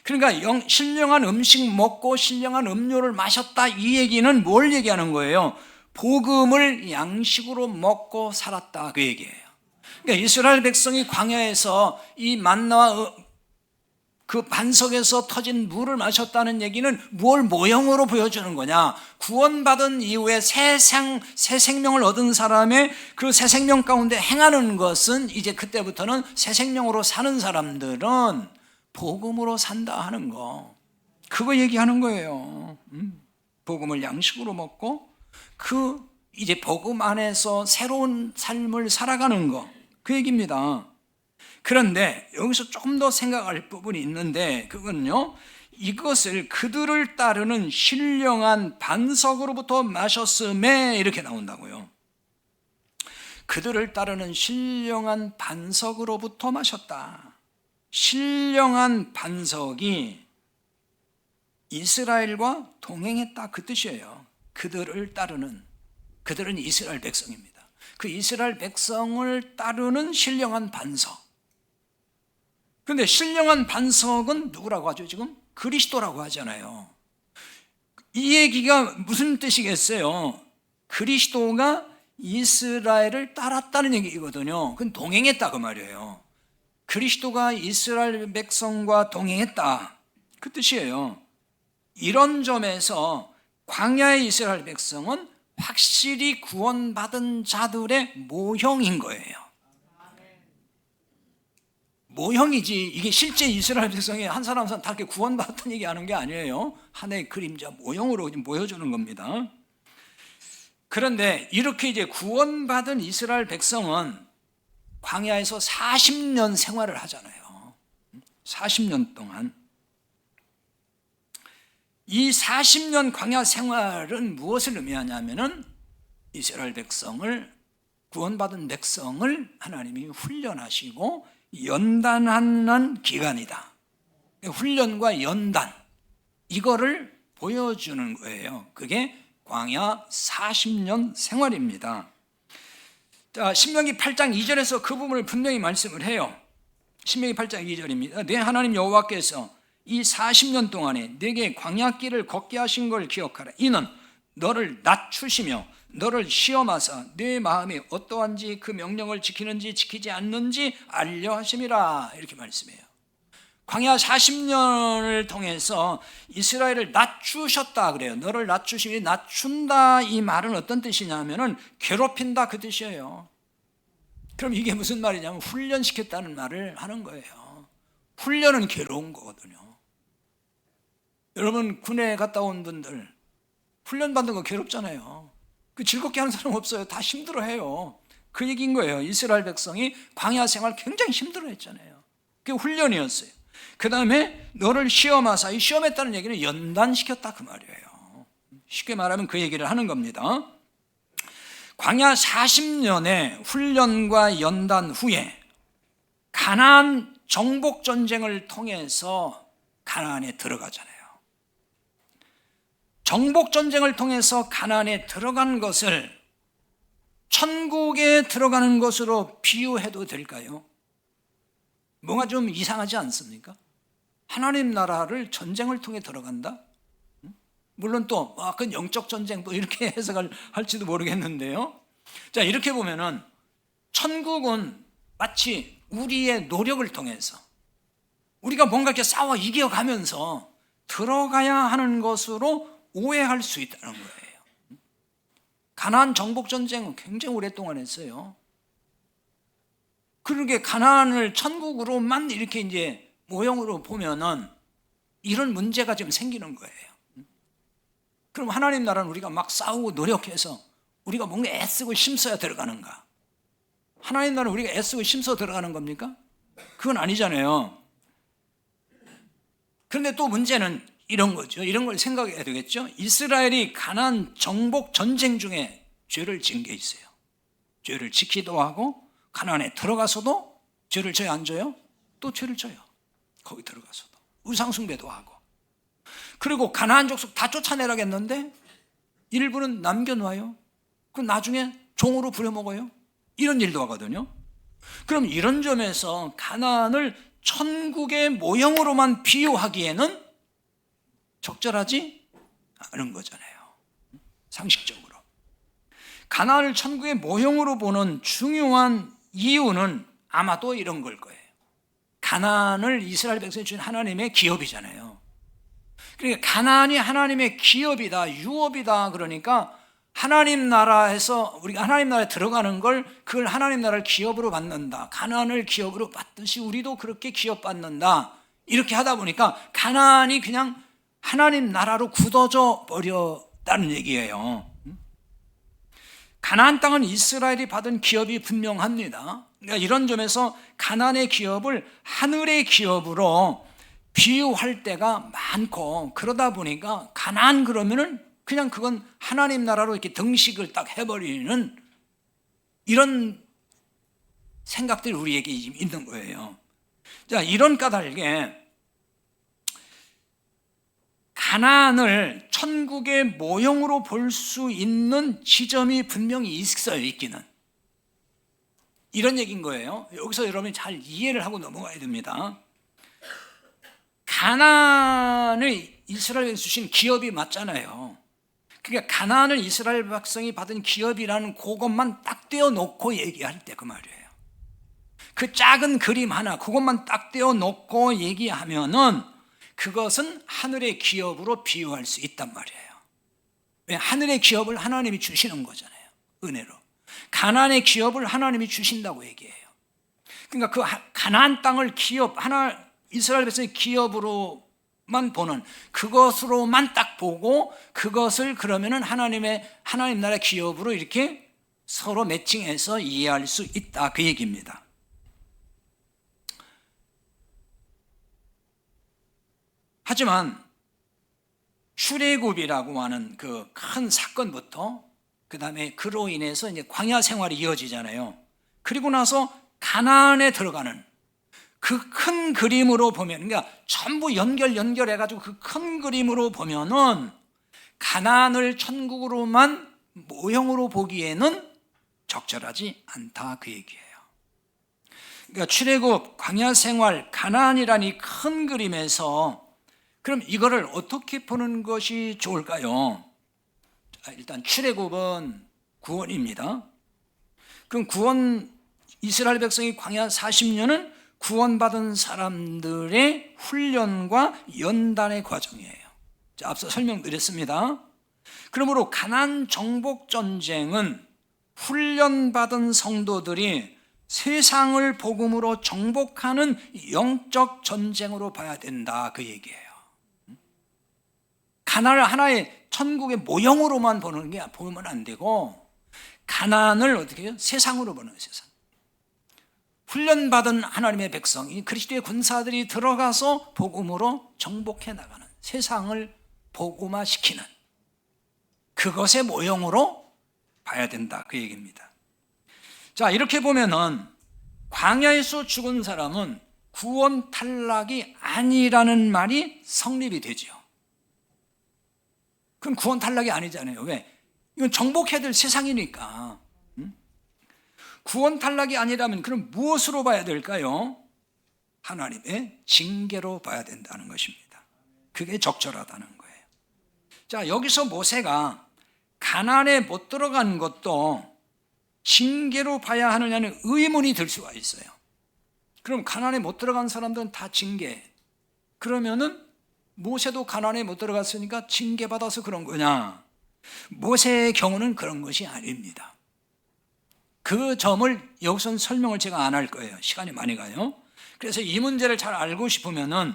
그러니까 신령한 음식 먹고 신령한 음료를 마셨다, 이 얘기는 뭘 얘기하는 거예요? 복음을 양식으로 먹고 살았다, 그 얘기예요. 그러니까 이스라엘 백성이 광야에서 이 만나와 그 반석에서 터진 물을 마셨다는 얘기는 뭘 모형으로 보여주는 거냐? 구원받은 이후에 새 생명을 얻은 사람의 그 새 생명 가운데 행하는 것은 이제 그때부터는 새 생명으로 사는 사람들은 복음으로 산다 하는 거, 그거 얘기하는 거예요. 복음을 양식으로 먹고 그 이제 복음 안에서 새로운 삶을 살아가는 거, 그 얘기입니다. 그런데 여기서 조금 더 생각할 부분이 있는데, 그건요, 이것을 그들을 따르는 신령한 반석으로부터 마셨음에 이렇게 나온다고요. 그들을 따르는 신령한 반석으로부터 마셨다. 신령한 반석이 이스라엘과 동행했다, 그 뜻이에요. 그들을 따르는, 그들은 이스라엘 백성입니다. 그 이스라엘 백성을 따르는 신령한 반석. 그런데 신령한 반석은 누구라고 하죠? 지금 그리스도라고 하잖아요. 이 얘기가 무슨 뜻이겠어요? 그리스도가 이스라엘을 따랐다는 얘기거든요. 그건 동행했다, 그 말이에요. 그리스도가 이스라엘 백성과 동행했다, 그 뜻이에요. 이런 점에서 광야의 이스라엘 백성은 확실히 구원받은 자들의 모형인 거예요. 모형이지, 이게 실제 이스라엘 백성이 한 사람 다 이렇게 구원받았다는 얘기하는 게 아니에요. 하나의 그림자, 모형으로 보여주는 겁니다. 그런데 이렇게 이제 구원받은 이스라엘 백성은 광야에서 40년 생활을 하잖아요. 40년 동안. 이 40년 광야 생활은 무엇을 의미하냐면은 이스라엘 백성을, 구원받은 백성을 하나님이 훈련하시고 연단하는 기간이다. 훈련과 연단, 이거를 보여주는 거예요. 그게 광야 40년 생활입니다. 자, 신명기 8장 2절에서 그 부분을 분명히 말씀을 해요. 신명기 8장 2절입니다. 내 하나님 여호와께서 이 40년 동안에 내게 광야길을 걷게 하신 걸 기억하라. 이는 너를 낮추시며 너를 시험하사 내 마음이 어떠한지 그 명령을 지키는지 지키지 않는지 알려 하심이라. 이렇게 말씀해요. 광야 40년을 통해서 이스라엘을 낮추셨다 그래요. 너를 낮추시니, 낮춘다 이 말은 어떤 뜻이냐면은 괴롭힌다 그 뜻이에요. 그럼 이게 무슨 말이냐면 훈련시켰다는 말을 하는 거예요. 훈련은 괴로운 거거든요. 여러분 군에 갔다 온 분들 훈련 받는 거 괴롭잖아요. 그 즐겁게 하는 사람 없어요. 다 힘들어해요. 그 얘기인 거예요. 이스라엘 백성이 광야 생활 굉장히 힘들어했잖아요. 그게 훈련이었어요. 그 다음에 너를 시험하사, 이 시험했다는 얘기는 연단시켰다 그 말이에요. 쉽게 말하면 그 얘기를 하는 겁니다. 광야 40년의 훈련과 연단 후에 가나안 정복 전쟁을 통해서 가나안에 들어가잖아요. 정복 전쟁을 통해서 가나안에 들어간 것을 천국에 들어가는 것으로 비유해도 될까요? 뭔가 좀 이상하지 않습니까? 하나님 나라를 전쟁을 통해 들어간다? 물론 또 그건 영적 전쟁 또 이렇게 해석을 할지도 모르겠는데요. 자, 이렇게 보면은 천국은 마치 우리의 노력을 통해서 우리가 뭔가 이렇게 싸워 이겨가면서 들어가야 하는 것으로 오해할 수 있다는 거예요. 가나안 정복 전쟁은 굉장히 오랫동안 했어요. 그러게 가나안을 천국으로만 이렇게 이제 모형으로 보면은 이런 문제가 좀 생기는 거예요. 그럼 하나님 나라는 우리가 막 싸우고 노력해서 우리가 뭔가 애쓰고 힘써야 들어가는가? 하나님 나라는 우리가 애쓰고 힘써 들어가는 겁니까? 그건 아니잖아요. 그런데 또 문제는 이런 거죠. 이런 걸 생각해야 되겠죠. 이스라엘이 가나안 정복 전쟁 중에 죄를 지은 게 있어요. 죄를 지키기도 하고 가나안에 들어가서도 죄를 져요, 안 져요? 또 죄를 져요. 거기 들어가서도 우상 숭배도 하고. 그리고 가나안 족속 다 쫓아내라겠는데 일부는 남겨놔요. 그럼 나중에 종으로 부려먹어요. 이런 일도 하거든요. 그럼 이런 점에서 가나안을 천국의 모형으로만 비유하기에는 적절하지 않은 거잖아요. 상식적으로. 가나안을 천국의 모형으로 보는 중요한 이유는 아마도 이런 걸 거예요. 가나안을 이스라엘 백성이 준 하나님의 기업이잖아요. 그러니까 가나안이 하나님의 기업이다, 유업이다. 그러니까 하나님 나라에서 우리가 하나님 나라에 들어가는 걸 그걸 하나님 나라를 기업으로 받는다. 가나안을 기업으로 받듯이 우리도 그렇게 기업 받는다. 이렇게 하다 보니까 가나안이 그냥 하나님 나라로 굳어져 버렸다는 얘기예요. 가나안 땅은 이스라엘이 받은 기업이 분명합니다. 그러니까 이런 점에서 가나안의 기업을 하늘의 기업으로 비유할 때가 많고, 그러다 보니까 가나안 그러면은 그냥 그건 하나님 나라로 이렇게 등식을 딱 해버리는 이런 생각들이 우리에게 있는 거예요. 자, 이런 까닭에 가나안을 천국의 모형으로 볼 수 있는 지점이 분명히 있어요, 있기는. 이런 얘기인 거예요. 여기서 여러분이 잘 이해를 하고 넘어가야 됩니다. 가나안을 이스라엘에 주신 기업이 맞잖아요. 그러니까 가나안을 이스라엘 백성이 받은 기업이라는 그것만 딱 떼어놓고 얘기할 때 그 말이에요. 그 작은 그림 하나 그것만 딱 떼어놓고 얘기하면은 그것은 하늘의 기업으로 비유할 수 있단 말이에요. 왜? 하늘의 기업을 하나님이 주시는 거잖아요. 은혜로. 가나안의 기업을 하나님이 주신다고 얘기해요. 그러니까 그 가나안 땅을 기업, 이스라엘 백성의 기업으로만 보는, 그것으로만 딱 보고 그것을 그러면은 하나님 나라의 기업으로 이렇게 서로 매칭해서 이해할 수 있다, 그 얘기입니다. 하지만 출애굽이라고 하는 그 큰 사건부터 그다음에 그로 인해서 이제 광야 생활이 이어지잖아요. 그리고 나서 가나안에 들어가는 그 큰 그림으로 보면, 그러니까 전부 연결해가지고 그 큰 그림으로 보면은 가나안을 천국으로만 모형으로 보기에는 적절하지 않다 그 얘기예요. 그러니까 출애굽, 광야 생활, 가나안이라는 이 큰 그림에서 그럼 이거를 어떻게 보는 것이 좋을까요? 일단 출애굽은 구원입니다. 그럼 구원, 이스라엘 백성이 광야 40년은 구원받은 사람들의 훈련과 연단의 과정이에요. 자, 앞서 설명드렸습니다. 그러므로 가나안 정복 전쟁은 훈련받은 성도들이 세상을 복음으로 정복하는 영적 전쟁으로 봐야 된다 그 얘기예요. 가나안을 하나의 천국의 모형으로만 보면 안 되고 가나안을 어떻게 해요? 세상으로 보는 거예요. 세상. 훈련받은 하나님의 백성이 그리스도의 군사들이 들어가서 복음으로 정복해 나가는 세상을 복음화시키는 그것의 모형으로 봐야 된다 그 얘기입니다. 자, 이렇게 보면은 광야에서 죽은 사람은 구원 탈락이 아니라는 말이 성립이 되죠. 그럼 구원 탈락이 아니잖아요. 왜? 이건 정복해야 될 세상이니까. 구원 탈락이 아니라면 그럼 무엇으로 봐야 될까요? 하나님의 징계로 봐야 된다는 것입니다. 그게 적절하다는 거예요. 자, 여기서 모세가 가나안에 못 들어간 것도 징계로 봐야 하느냐는 의문이 들 수가 있어요. 그럼 가나안에 못 들어간 사람들은 다 징계. 그러면은 모세도 가나안에 못 들어갔으니까 징계받아서 그런 거냐? 모세의 경우는 그런 것이 아닙니다. 그 점을 여기서는 설명을 제가 안 할 거예요. 시간이 많이 가요. 그래서 이 문제를 잘 알고 싶으면은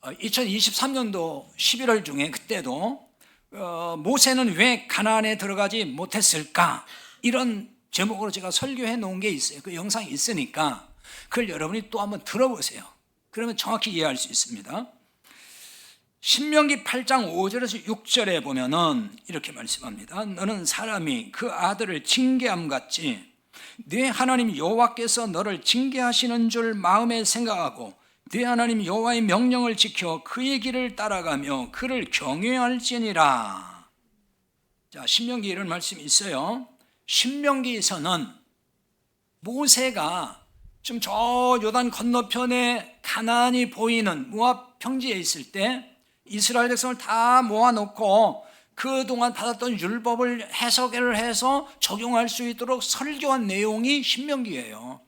2023년도 11월 중에 그때도 모세는 왜 가나안에 들어가지 못했을까? 이런 제목으로 제가 설교해 놓은 게 있어요. 그 영상이 있으니까 그걸 여러분이 또 한번 들어보세요. 그러면 정확히 이해할 수 있습니다. 신명기 8장 5절에서 6절에 보면은 이렇게 말씀합니다. 너는 사람이 그 아들을 징계함 같이 네 하나님 여호와께서 너를 징계하시는 줄 마음에 생각하고 네 하나님 여호와의 명령을 지켜 그의 길을 따라가며 그를 경외할지니라. 자, 신명기 이런 말씀이 있어요. 신명기에서는 모세가 좀 저 요단 건너편에 가나안이 보이는 모압 평지에 있을 때 이스라엘 백성을 다 모아놓고 그동안 받았던 율법을 해석을 해서 적용할 수 있도록 설교한 내용이 신명기예요.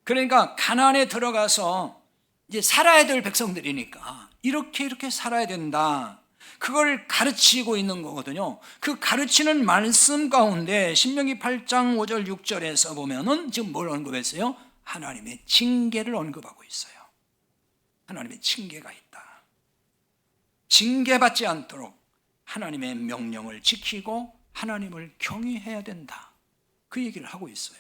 그러니까 가나안에 들어가서 이제 살아야 될 백성들이니까 이렇게 살아야 된다. 그걸 가르치고 있는 거거든요. 그 가르치는 말씀 가운데 신명기 8장 5절 6절에서 보면은 지금 뭘 언급했어요? 하나님의 징계를 언급하고 있어요. 하나님의 징계가 있다. 징계받지 않도록 하나님의 명령을 지키고 하나님을 경외해야 된다. 그 얘기를 하고 있어요.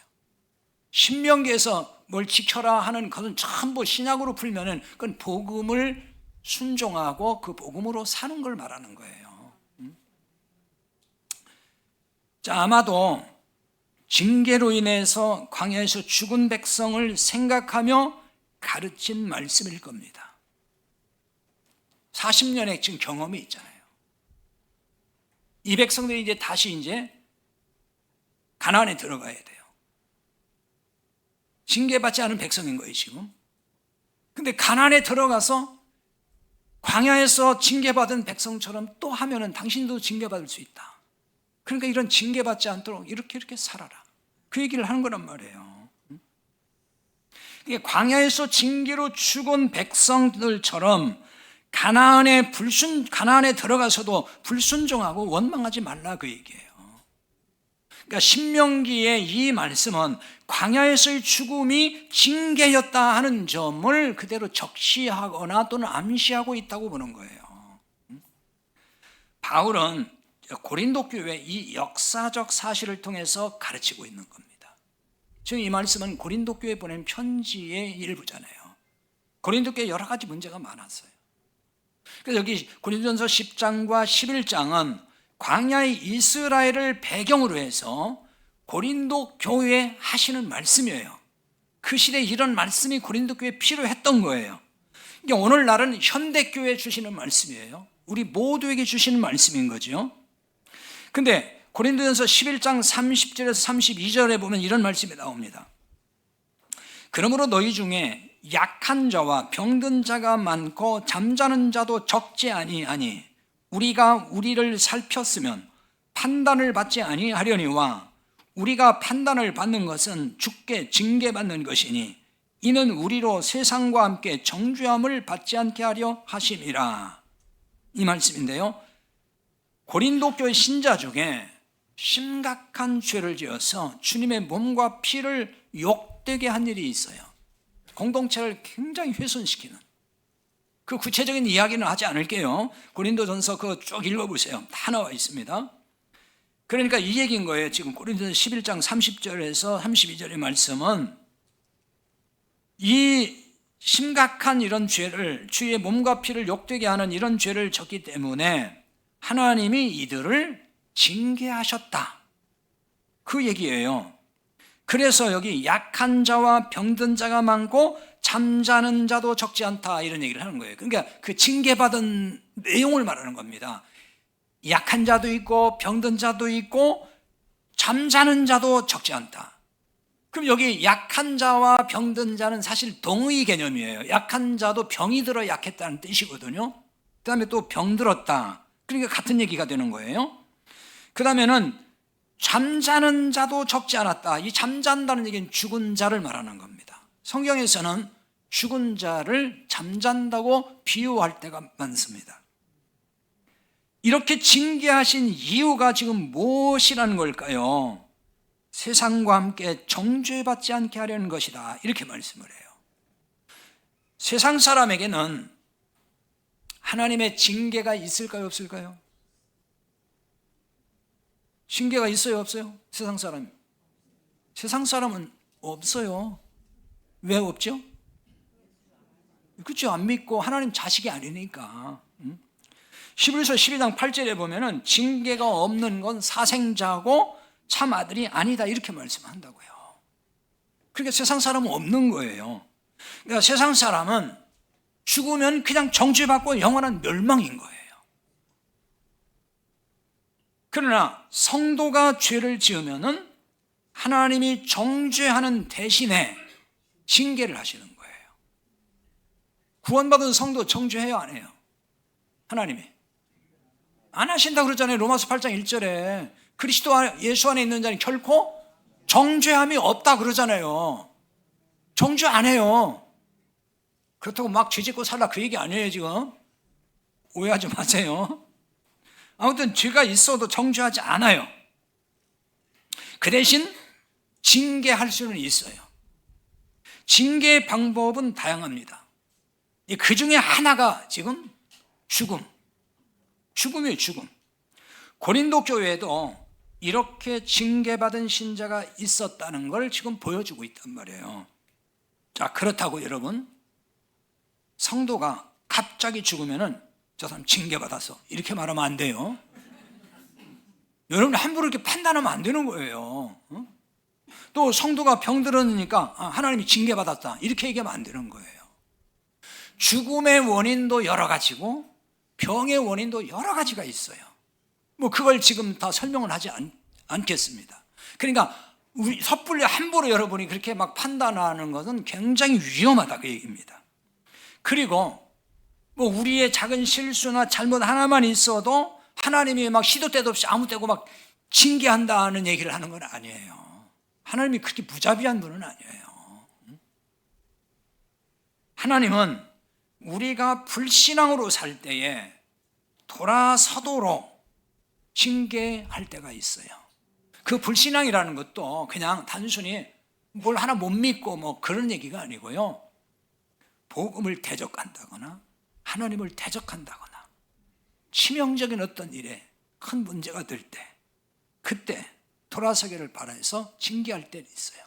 신명기에서 뭘 지켜라 하는 것은 전부 신약으로 풀면은 그건 복음을 순종하고 그 복음으로 사는 걸 말하는 거예요. 자, 아마도 징계로 인해서 광야에서 죽은 백성을 생각하며 가르친 말씀일 겁니다. 40년의 지금 경험이 있잖아요. 이 백성들이 이제 다시 가나안에 들어가야 돼요. 징계받지 않은 백성인 거예요, 지금. 근데 가나안에 들어가서 광야에서 징계받은 백성처럼 또 하면은 당신도 징계받을 수 있다. 그러니까 이런 징계받지 않도록 이렇게 살아라. 그 얘기를 하는 거란 말이에요. 광야에서 징계로 죽은 백성들처럼 가나안에 들어가서도 불순종하고 원망하지 말라 그 얘기예요. 그러니까 신명기의 이 말씀은 광야에서의 죽음이 징계였다 하는 점을 그대로 적시하거나 또는 암시하고 있다고 보는 거예요. 바울은 고린도 교회 이 역사적 사실을 통해서 가르치고 있는 겁니다. 지금 이 말씀은 고린도 교회 보낸 편지의 일부잖아요. 고린도 교회 여러 가지 문제가 많았어요. 그래서 여기 고린도전서 10장과 11장은 광야의 이스라엘을 배경으로 해서 고린도 교회에 하시는 말씀이에요. 그 시대에 이런 말씀이 고린도 교회에 필요했던 거예요. 그러니까 오늘날은 현대교회에 주시는 말씀이에요. 우리 모두에게 주시는 말씀인 거죠. 근데 고린도전서 11장 30절에서 32절에 보면 이런 말씀이 나옵니다. 그러므로 너희 중에 약한 자와 병든 자가 많고 잠자는 자도 적지 아니하니 우리가 우리를 살폈으면 판단을 받지 아니하려니와 우리가 판단을 받는 것은 주께 징계받는 것이니 이는 우리로 세상과 함께 정죄함을 받지 않게 하려 하심이라. 이 말씀인데요, 고린도 교회 신자 중에 심각한 죄를 지어서 주님의 몸과 피를 욕되게 한 일이 있어요. 공동체를 굉장히 훼손시키는, 그 구체적인 이야기는 하지 않을게요. 고린도전서 그거 쭉 읽어보세요. 다 나와 있습니다. 그러니까 이 얘기인 거예요. 지금 고린도전서 11장 30절에서 32절의 말씀은 이 심각한 이런 죄를, 주의 몸과 피를 욕되게 하는 이런 죄를 졌기 때문에 하나님이 이들을 징계하셨다, 그 얘기예요. 그래서 여기 약한 자와 병든 자가 많고 잠자는 자도 적지 않다, 이런 얘기를 하는 거예요. 그러니까 그 징계받은 내용을 말하는 겁니다. 약한 자도 있고 병든 자도 있고 잠자는 자도 적지 않다. 그럼 여기 약한 자와 병든 자는 사실 동의 개념이에요. 약한 자도 병이 들어 약했다는 뜻이거든요. 그 다음에 또 병들었다, 그러니까 같은 얘기가 되는 거예요. 그 다음에는 잠자는 자도 적지 않았다. 이 잠잔다는 얘기는 죽은 자를 말하는 겁니다. 성경에서는 죽은 자를 잠잔다고 비유할 때가 많습니다. 이렇게 징계하신 이유가 지금 무엇이라는 걸까요? 세상과 함께 정죄받지 않게 하려는 것이다, 이렇게 말씀을 해요. 세상 사람에게는 하나님의 징계가 있을까요, 없을까요? 징계가 있어요, 없어요? 세상 사람. 세상 사람은 없어요. 왜 없죠? 그렇죠. 안 믿고 하나님 자식이 아니니까. 히브리서 12장 8절에 보면은 징계가 없는 건 사생자고 참 아들이 아니다, 이렇게 말씀한다고요. 그러니까 세상 사람은 없는 거예요. 그러니까 세상 사람은 죽으면 그냥 정죄받고 영원한 멸망인 거예요. 그러나 성도가 죄를 지으면은 하나님이 정죄하는 대신에 징계를 하시는 거예요. 구원받은 성도 정죄해요, 안 해요? 하나님이 안 하신다고 그러잖아요. 로마서 8장 1절에 그리스도 예수 안에 있는 자는 결코 정죄함이 없다 그러잖아요. 정죄 안 해요. 그렇다고 막 죄짓고 살라, 그 얘기 아니에요. 지금 오해하지 마세요. 아무튼 죄가 있어도 정죄하지 않아요. 그 대신 징계할 수는 있어요. 징계의 방법은 다양합니다. 그 중에 하나가 지금 죽음이에요. 죽음. 고린도 교회에도 이렇게 징계받은 신자가 있었다는 걸 지금 보여주고 있단 말이에요. 자, 그렇다고 여러분, 성도가 갑자기 죽으면은 저 사람 징계받았어, 이렇게 말하면 안 돼요. 여러분 함부로 이렇게 판단하면 안 되는 거예요. 또 성도가 병들었으니까 하나님이 징계받았다, 이렇게 얘기하면 안 되는 거예요. 죽음의 원인도 여러 가지고 병의 원인도 여러 가지가 있어요. 뭐 그걸 지금 다 설명을 하지 않겠습니다. 그러니까 섣불리 함부로 여러분이 그렇게 막 판단하는 것은 굉장히 위험하다, 그 얘기입니다. 그리고 뭐 우리의 작은 실수나 잘못 하나만 있어도 하나님이 막 시도 때도 없이 아무 때고 막 징계한다는 얘기를 하는 건 아니에요. 하나님이 그렇게 무자비한 분은 아니에요. 하나님은 우리가 불신앙으로 살 때에 돌아서도록 징계할 때가 있어요. 그 불신앙이라는 것도 그냥 단순히 뭘 하나 못 믿고 뭐 그런 얘기가 아니고요. 복음을 대적한다거나 하나님을 대적한다거나 치명적인 어떤 일에 큰 문제가 될 때, 그때 돌아서기를 바라서 징계할 때는 있어요.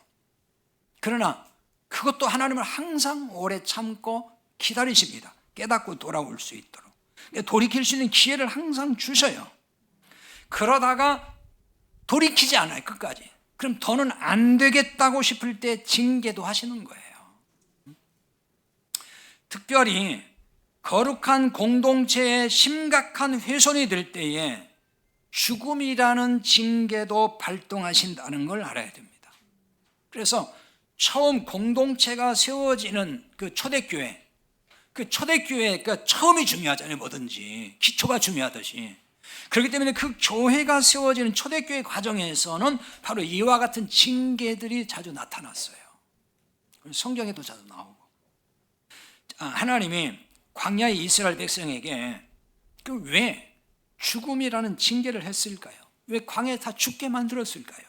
그러나 그것도 하나님을 항상 오래 참고 기다리십니다. 깨닫고 돌아올 수 있도록. 돌이킬 수 있는 기회를 항상 주셔요. 그러다가 돌이키지 않아요, 끝까지. 그럼 더는 안 되겠다고 싶을 때 징계도 하시는 거예요. 특별히 거룩한 공동체에 심각한 훼손이 될 때에 죽음이라는 징계도 발동하신다는 걸 알아야 됩니다. 그래서 처음 공동체가 세워지는 그 초대교회, 그러니까 처음이 중요하잖아요. 뭐든지 기초가 중요하듯이. 그렇기 때문에 그 교회가 세워지는 초대교회 과정에서는 바로 이와 같은 징계들이 자주 나타났어요. 성경에도 자주 나오고. 하나님이 광야의 이스라엘 백성에게 왜 죽음이라는 징계를 했을까요? 왜 광야에 다 죽게 만들었을까요?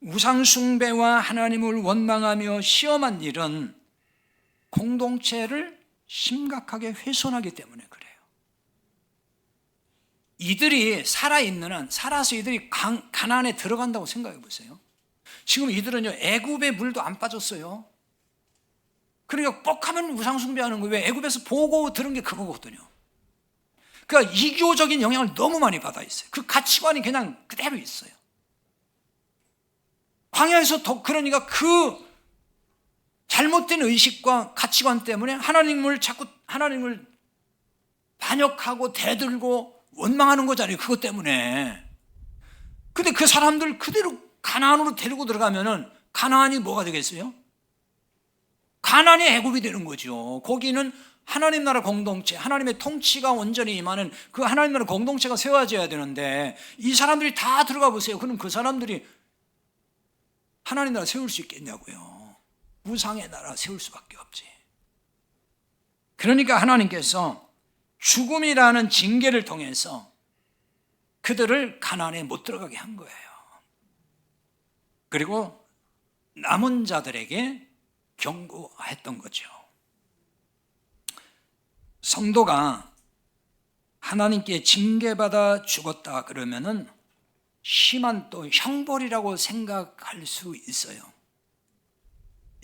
우상 숭배와 하나님을 원망하며 시험한 일은 공동체를 심각하게 훼손하기 때문에 그래요. 이들이 살아서 이들이 가나안에 들어간다고 생각해 보세요. 지금 이들은요, 애굽의 물도 안 빠졌어요. 그러니까 뻑하면 우상 숭배하는 거예요. 왜? 애굽에서 보고 들은 게 그거거든요. 그러니까 이교적인 영향을 너무 많이 받아 있어요. 그 가치관이 그냥 그대로 있어요. 광야에서 그러니까 그 잘못된 의식과 가치관 때문에 하나님을 반역하고 대들고 원망하는 거잖아요. 그것 때문에. 근데 그 사람들 그대로 가나안으로 데리고 들어가면은 가나안이 뭐가 되겠어요? 가나안이 애굽이 되는 거죠. 거기는 하나님 나라 공동체, 하나님의 통치가 온전히 임하는 그 하나님 나라 공동체가 세워져야 되는데 이 사람들이 다 들어가 보세요. 그럼 그 사람들이 하나님 나라 세울 수 있겠냐고요. 우상의 나라 세울 수밖에 없지. 그러니까 하나님께서 죽음이라는 징계를 통해서 그들을 가나안에 못 들어가게 한 거예요. 그리고 남은 자들에게 경고했던 거죠. 성도가 하나님께 징계받아 죽었다 그러면은 심한 또 형벌이라고 생각할 수 있어요.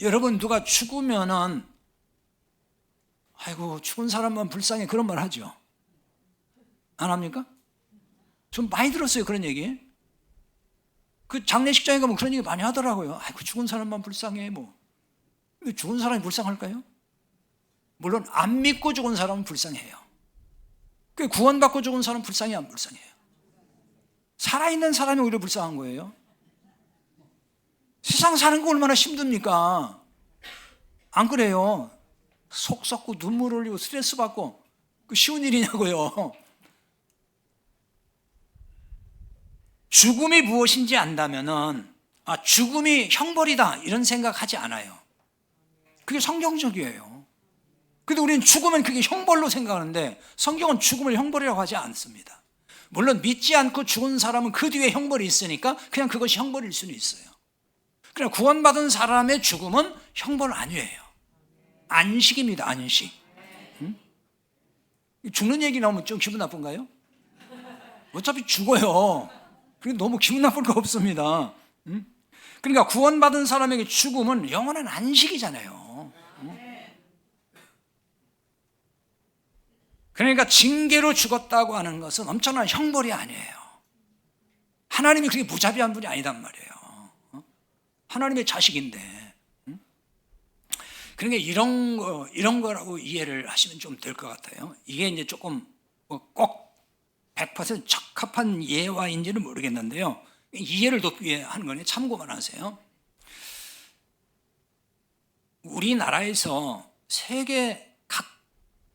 여러분, 누가 죽으면은 아이고 죽은 사람만 불쌍해 그런 말 하죠. 안 합니까? 좀 많이 들었어요, 그런 얘기. 그 장례식장에 가면 그런 얘기 많이 하더라고요. 아이고 죽은 사람만 불쌍해. 왜 죽은 사람이 불쌍할까요? 물론 안 믿고 죽은 사람은 불쌍해요. 그 구원받고 죽은 사람은 불쌍해, 안 불쌍해요? 살아있는 사람이 오히려 불쌍한 거예요. 세상 사는 거 얼마나 힘듭니까? 안 그래요? 속 썩고 눈물 흘리고 스트레스 받고 그 쉬운 일이냐고요. 죽음이 무엇인지 안다면은 죽음이 형벌이다 이런 생각하지 않아요. 그게 성경적이에요. 근데 우리는 죽으면 그게 형벌로 생각하는데 성경은 죽음을 형벌이라고 하지 않습니다. 물론 믿지 않고 죽은 사람은 그 뒤에 형벌이 있으니까 그냥 그것이 형벌일 수는 있어요. 그러나 구원받은 사람의 죽음은 형벌 아니에요. 안식입니다. 안식. 응? 죽는 얘기 나오면 좀 기분 나쁜가요? 어차피 죽어요. 그리고 너무 기분 나쁠 거 없습니다. 응? 그러니까 구원받은 사람에게 죽음은 영원한 안식이잖아요. 응? 그러니까 징계로 죽었다고 하는 것은 엄청난 형벌이 아니에요. 하나님이 그렇게 무자비한 분이 아니단 말이에요. 하나님의 자식인데. 그러니까 이런 거라고 이해를 하시면 좀 될 것 같아요. 이게 이제 조금 꼭 100% 적합한 예화인지는 모르겠는데요. 이해를 돕기 위해 하는 거니 참고만 하세요. 우리나라에서 세계 각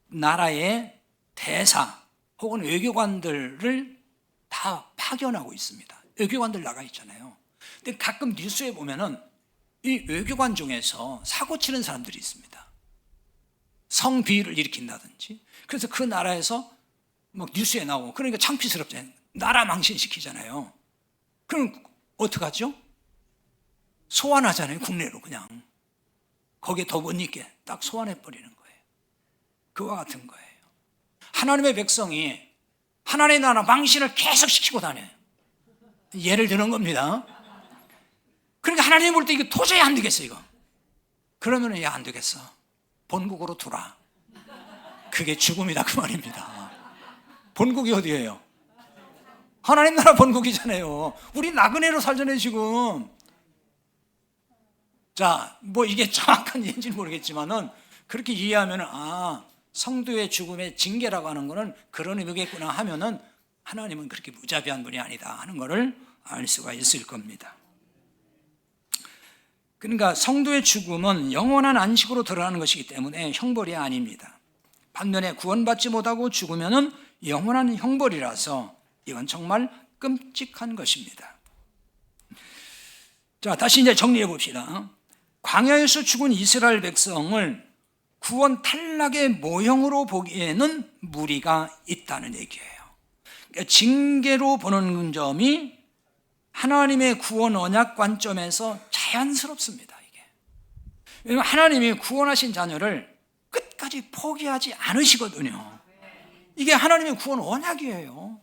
나라의 대사 혹은 외교관들을 다 파견하고 있습니다. 외교관들 나가 있잖아요. 근데 가끔 뉴스에 보면은 이 외교관 중에서 사고 치는 사람들이 있습니다. 성비위를 일으킨다든지. 그래서 그 나라에서 막 뉴스에 나오고 그러니까 창피스럽잖아요. 나라 망신시키잖아요. 그럼 어떡하죠? 소환하잖아요. 국내로 그냥. 거기에 더 못 있게 딱 소환해버리는 거예요. 그와 같은 거예요. 하나님의 백성이 하나님의 나라 망신을 계속 시키고 다녀요. 예를 드는 겁니다. 그러니까 하나님 볼 때 이거 도저히 안 되겠어 이거. 그러면 안 되겠어. 본국으로 두라. 그게 죽음이다 그 말입니다. 본국이 어디예요? 하나님 나라 본국이잖아요. 우리 나그네로 살잖아요 지금. 자, 이게 정확한 이해인지는 모르겠지만은 그렇게 이해하면은 성도의 죽음의 징계라고 하는 거는 그런 의미겠구나 하면은 하나님은 그렇게 무자비한 분이 아니다 하는 것을 알 수가 있을 겁니다. 그러니까 성도의 죽음은 영원한 안식으로 들어가는 것이기 때문에 형벌이 아닙니다. 반면에 구원받지 못하고 죽으면 영원한 형벌이라서 이건 정말 끔찍한 것입니다. 자, 다시 이제 정리해 봅시다. 광야에서 죽은 이스라엘 백성을 구원 탈락의 모형으로 보기에는 무리가 있다는 얘기예요. 그러니까 징계로 보는 점이 하나님의 구원 언약 관점에서 자연스럽습니다. 이게. 왜냐하면 하나님이 구원하신 자녀를 끝까지 포기하지 않으시거든요. 이게 하나님의 구원 언약이에요.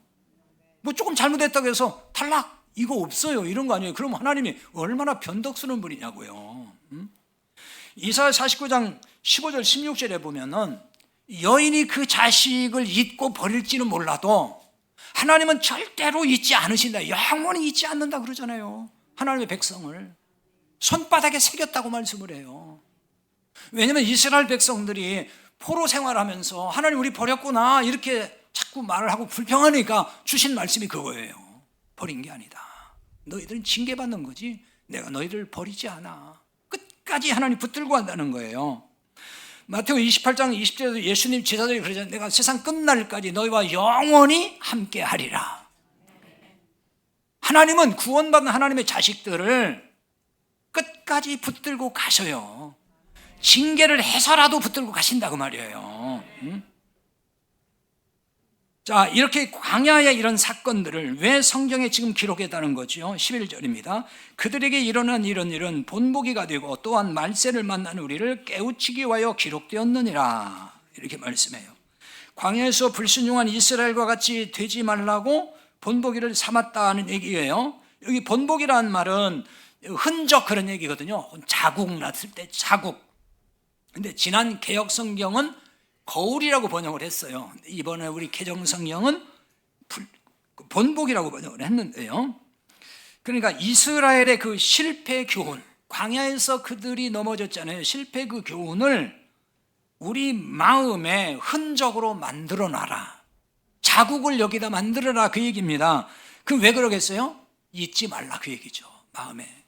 뭐 조금 잘못했다고 해서 탈락 이거 없어요. 이런 거 아니에요. 그럼 하나님이 얼마나 변덕스러운 분이냐고요. 이사야 49장 15절 16절에 보면은 여인이 그 자식을 잊고 버릴지는 몰라도 하나님은 절대로 잊지 않으신다. 영원히 잊지 않는다 그러잖아요. 하나님의 백성을 손바닥에 새겼다고 말씀을 해요. 왜냐하면 이스라엘 백성들이 포로 생활하면서 하나님 우리 버렸구나 이렇게 자꾸 말을 하고 불평하니까 주신 말씀이 그거예요. 버린 게 아니다. 너희들은 징계받는 거지 내가 너희를 버리지 않아. 끝까지 하나님 붙들고 한다는 거예요. 마태오 28장 20절에도 예수님 제자들이 그러잖아요. 내가 세상 끝날까지 너희와 영원히 함께 하리라. 하나님은 구원받은 하나님의 자식들을 끝까지 붙들고 가셔요. 징계를 해서라도 붙들고 가신다고 말이에요. 자, 이렇게 광야의 이런 사건들을 왜 성경에 지금 기록했다는 거죠? 11절입니다. 그들에게 일어난 이런 일은 본보기가 되고 또한 말세를 만난 우리를 깨우치기 위하여 기록되었느니라. 이렇게 말씀해요. 광야에서 불순종한 이스라엘과 같이 되지 말라고 본보기를 삼았다는 얘기예요. 여기 본보기라는 말은 흔적 그런 얘기거든요. 자국 났을 때 자국. 근데 지난 개역 성경은 거울이라고 번역을 했어요. 이번에 우리 개정 성경은 본보기라고 번역을 했는데요. 그러니까 이스라엘의 그 실패 교훈, 광야에서 그들이 넘어졌잖아요. 실패 그 교훈을 우리 마음에 흔적으로 만들어 놔라. 자국을 여기다 만들어라 그 얘기입니다. 그 왜 그러겠어요? 잊지 말라 그 얘기죠. 마음에.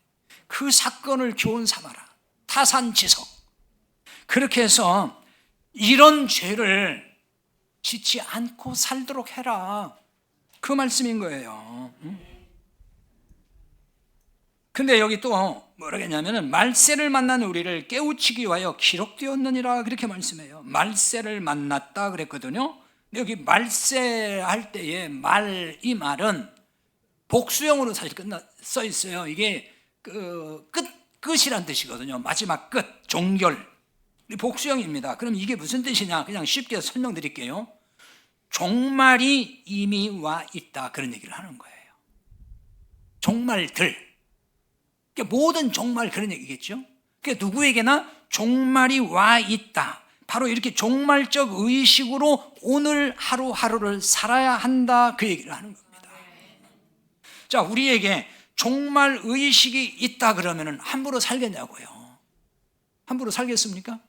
그 사건을 교훈 삼아라. 타산지석. 그렇게 해서 이런 죄를 짓지 않고 살도록 해라. 그 말씀인 거예요. 근데 여기 또 뭐라고 했냐면 말세를 만난 우리를 깨우치기 위하여 기록되었느니라 그렇게 말씀해요. 말세를 만났다 그랬거든요. 여기 말세 할 때에 이 말은 복수형으로 사실 써 있어요. 이게 끝이란 뜻이거든요. 마지막 끝, 종결. 복수형입니다. 그럼 이게 무슨 뜻이냐? 그냥 쉽게 설명드릴게요. 종말이 이미 와 있다 그런 얘기를 하는 거예요. 종말들. 그러니까 모든 종말 그런 얘기겠죠. 그러니까 누구에게나 종말이 와 있다. 바로 이렇게 종말적 의식으로 오늘 하루하루를 살아야 한다 그 얘기를 하는 겁니다. 자, 우리에게 종말 의식이 있다 그러면 함부로 살겠냐고요. 함부로 살겠습니까?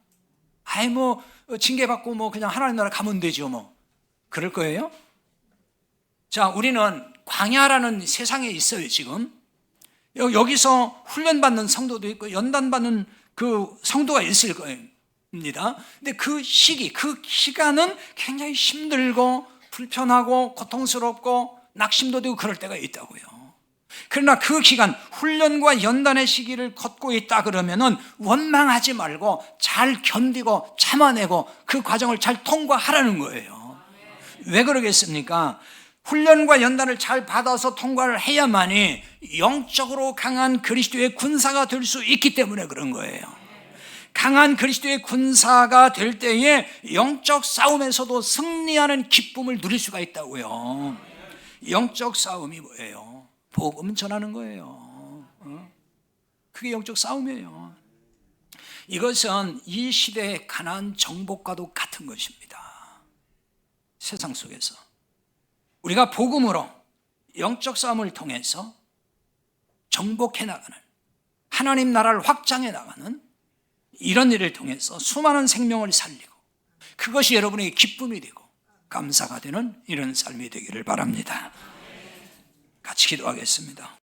아이 뭐 징계받고 뭐 그냥 하나님 나라 가면 되죠 뭐. 그럴 거예요? 자, 우리는 광야라는 세상에 있어요 지금. 여기서 훈련받는 성도도 있고 연단받는 그 성도가 있을 겁니다. 근데 그 시기, 그 기간은 굉장히 힘들고 불편하고 고통스럽고 낙심도 되고 그럴 때가 있다고요. 그러나 그 기간 훈련과 연단의 시기를 걷고 있다 그러면은 원망하지 말고 잘 견디고 참아내고 그 과정을 잘 통과하라는 거예요. 왜 그러겠습니까? 훈련과 연단을 잘 받아서 통과를 해야만이 영적으로 강한 그리스도의 군사가 될 수 있기 때문에 그런 거예요. 강한 그리스도의 군사가 될 때에 영적 싸움에서도 승리하는 기쁨을 누릴 수가 있다고요. 영적 싸움이 뭐예요? 복음 전하는 거예요. 그게 영적 싸움이에요. 이것은 이 시대의 가나안 정복과도 같은 것입니다. 세상 속에서 우리가 복음으로 영적 싸움을 통해서 정복해 나가는 하나님 나라를 확장해 나가는 이런 일을 통해서 수많은 생명을 살리고 그것이 여러분에게 기쁨이 되고 감사가 되는 이런 삶이 되기를 바랍니다. 같이 기도하겠습니다.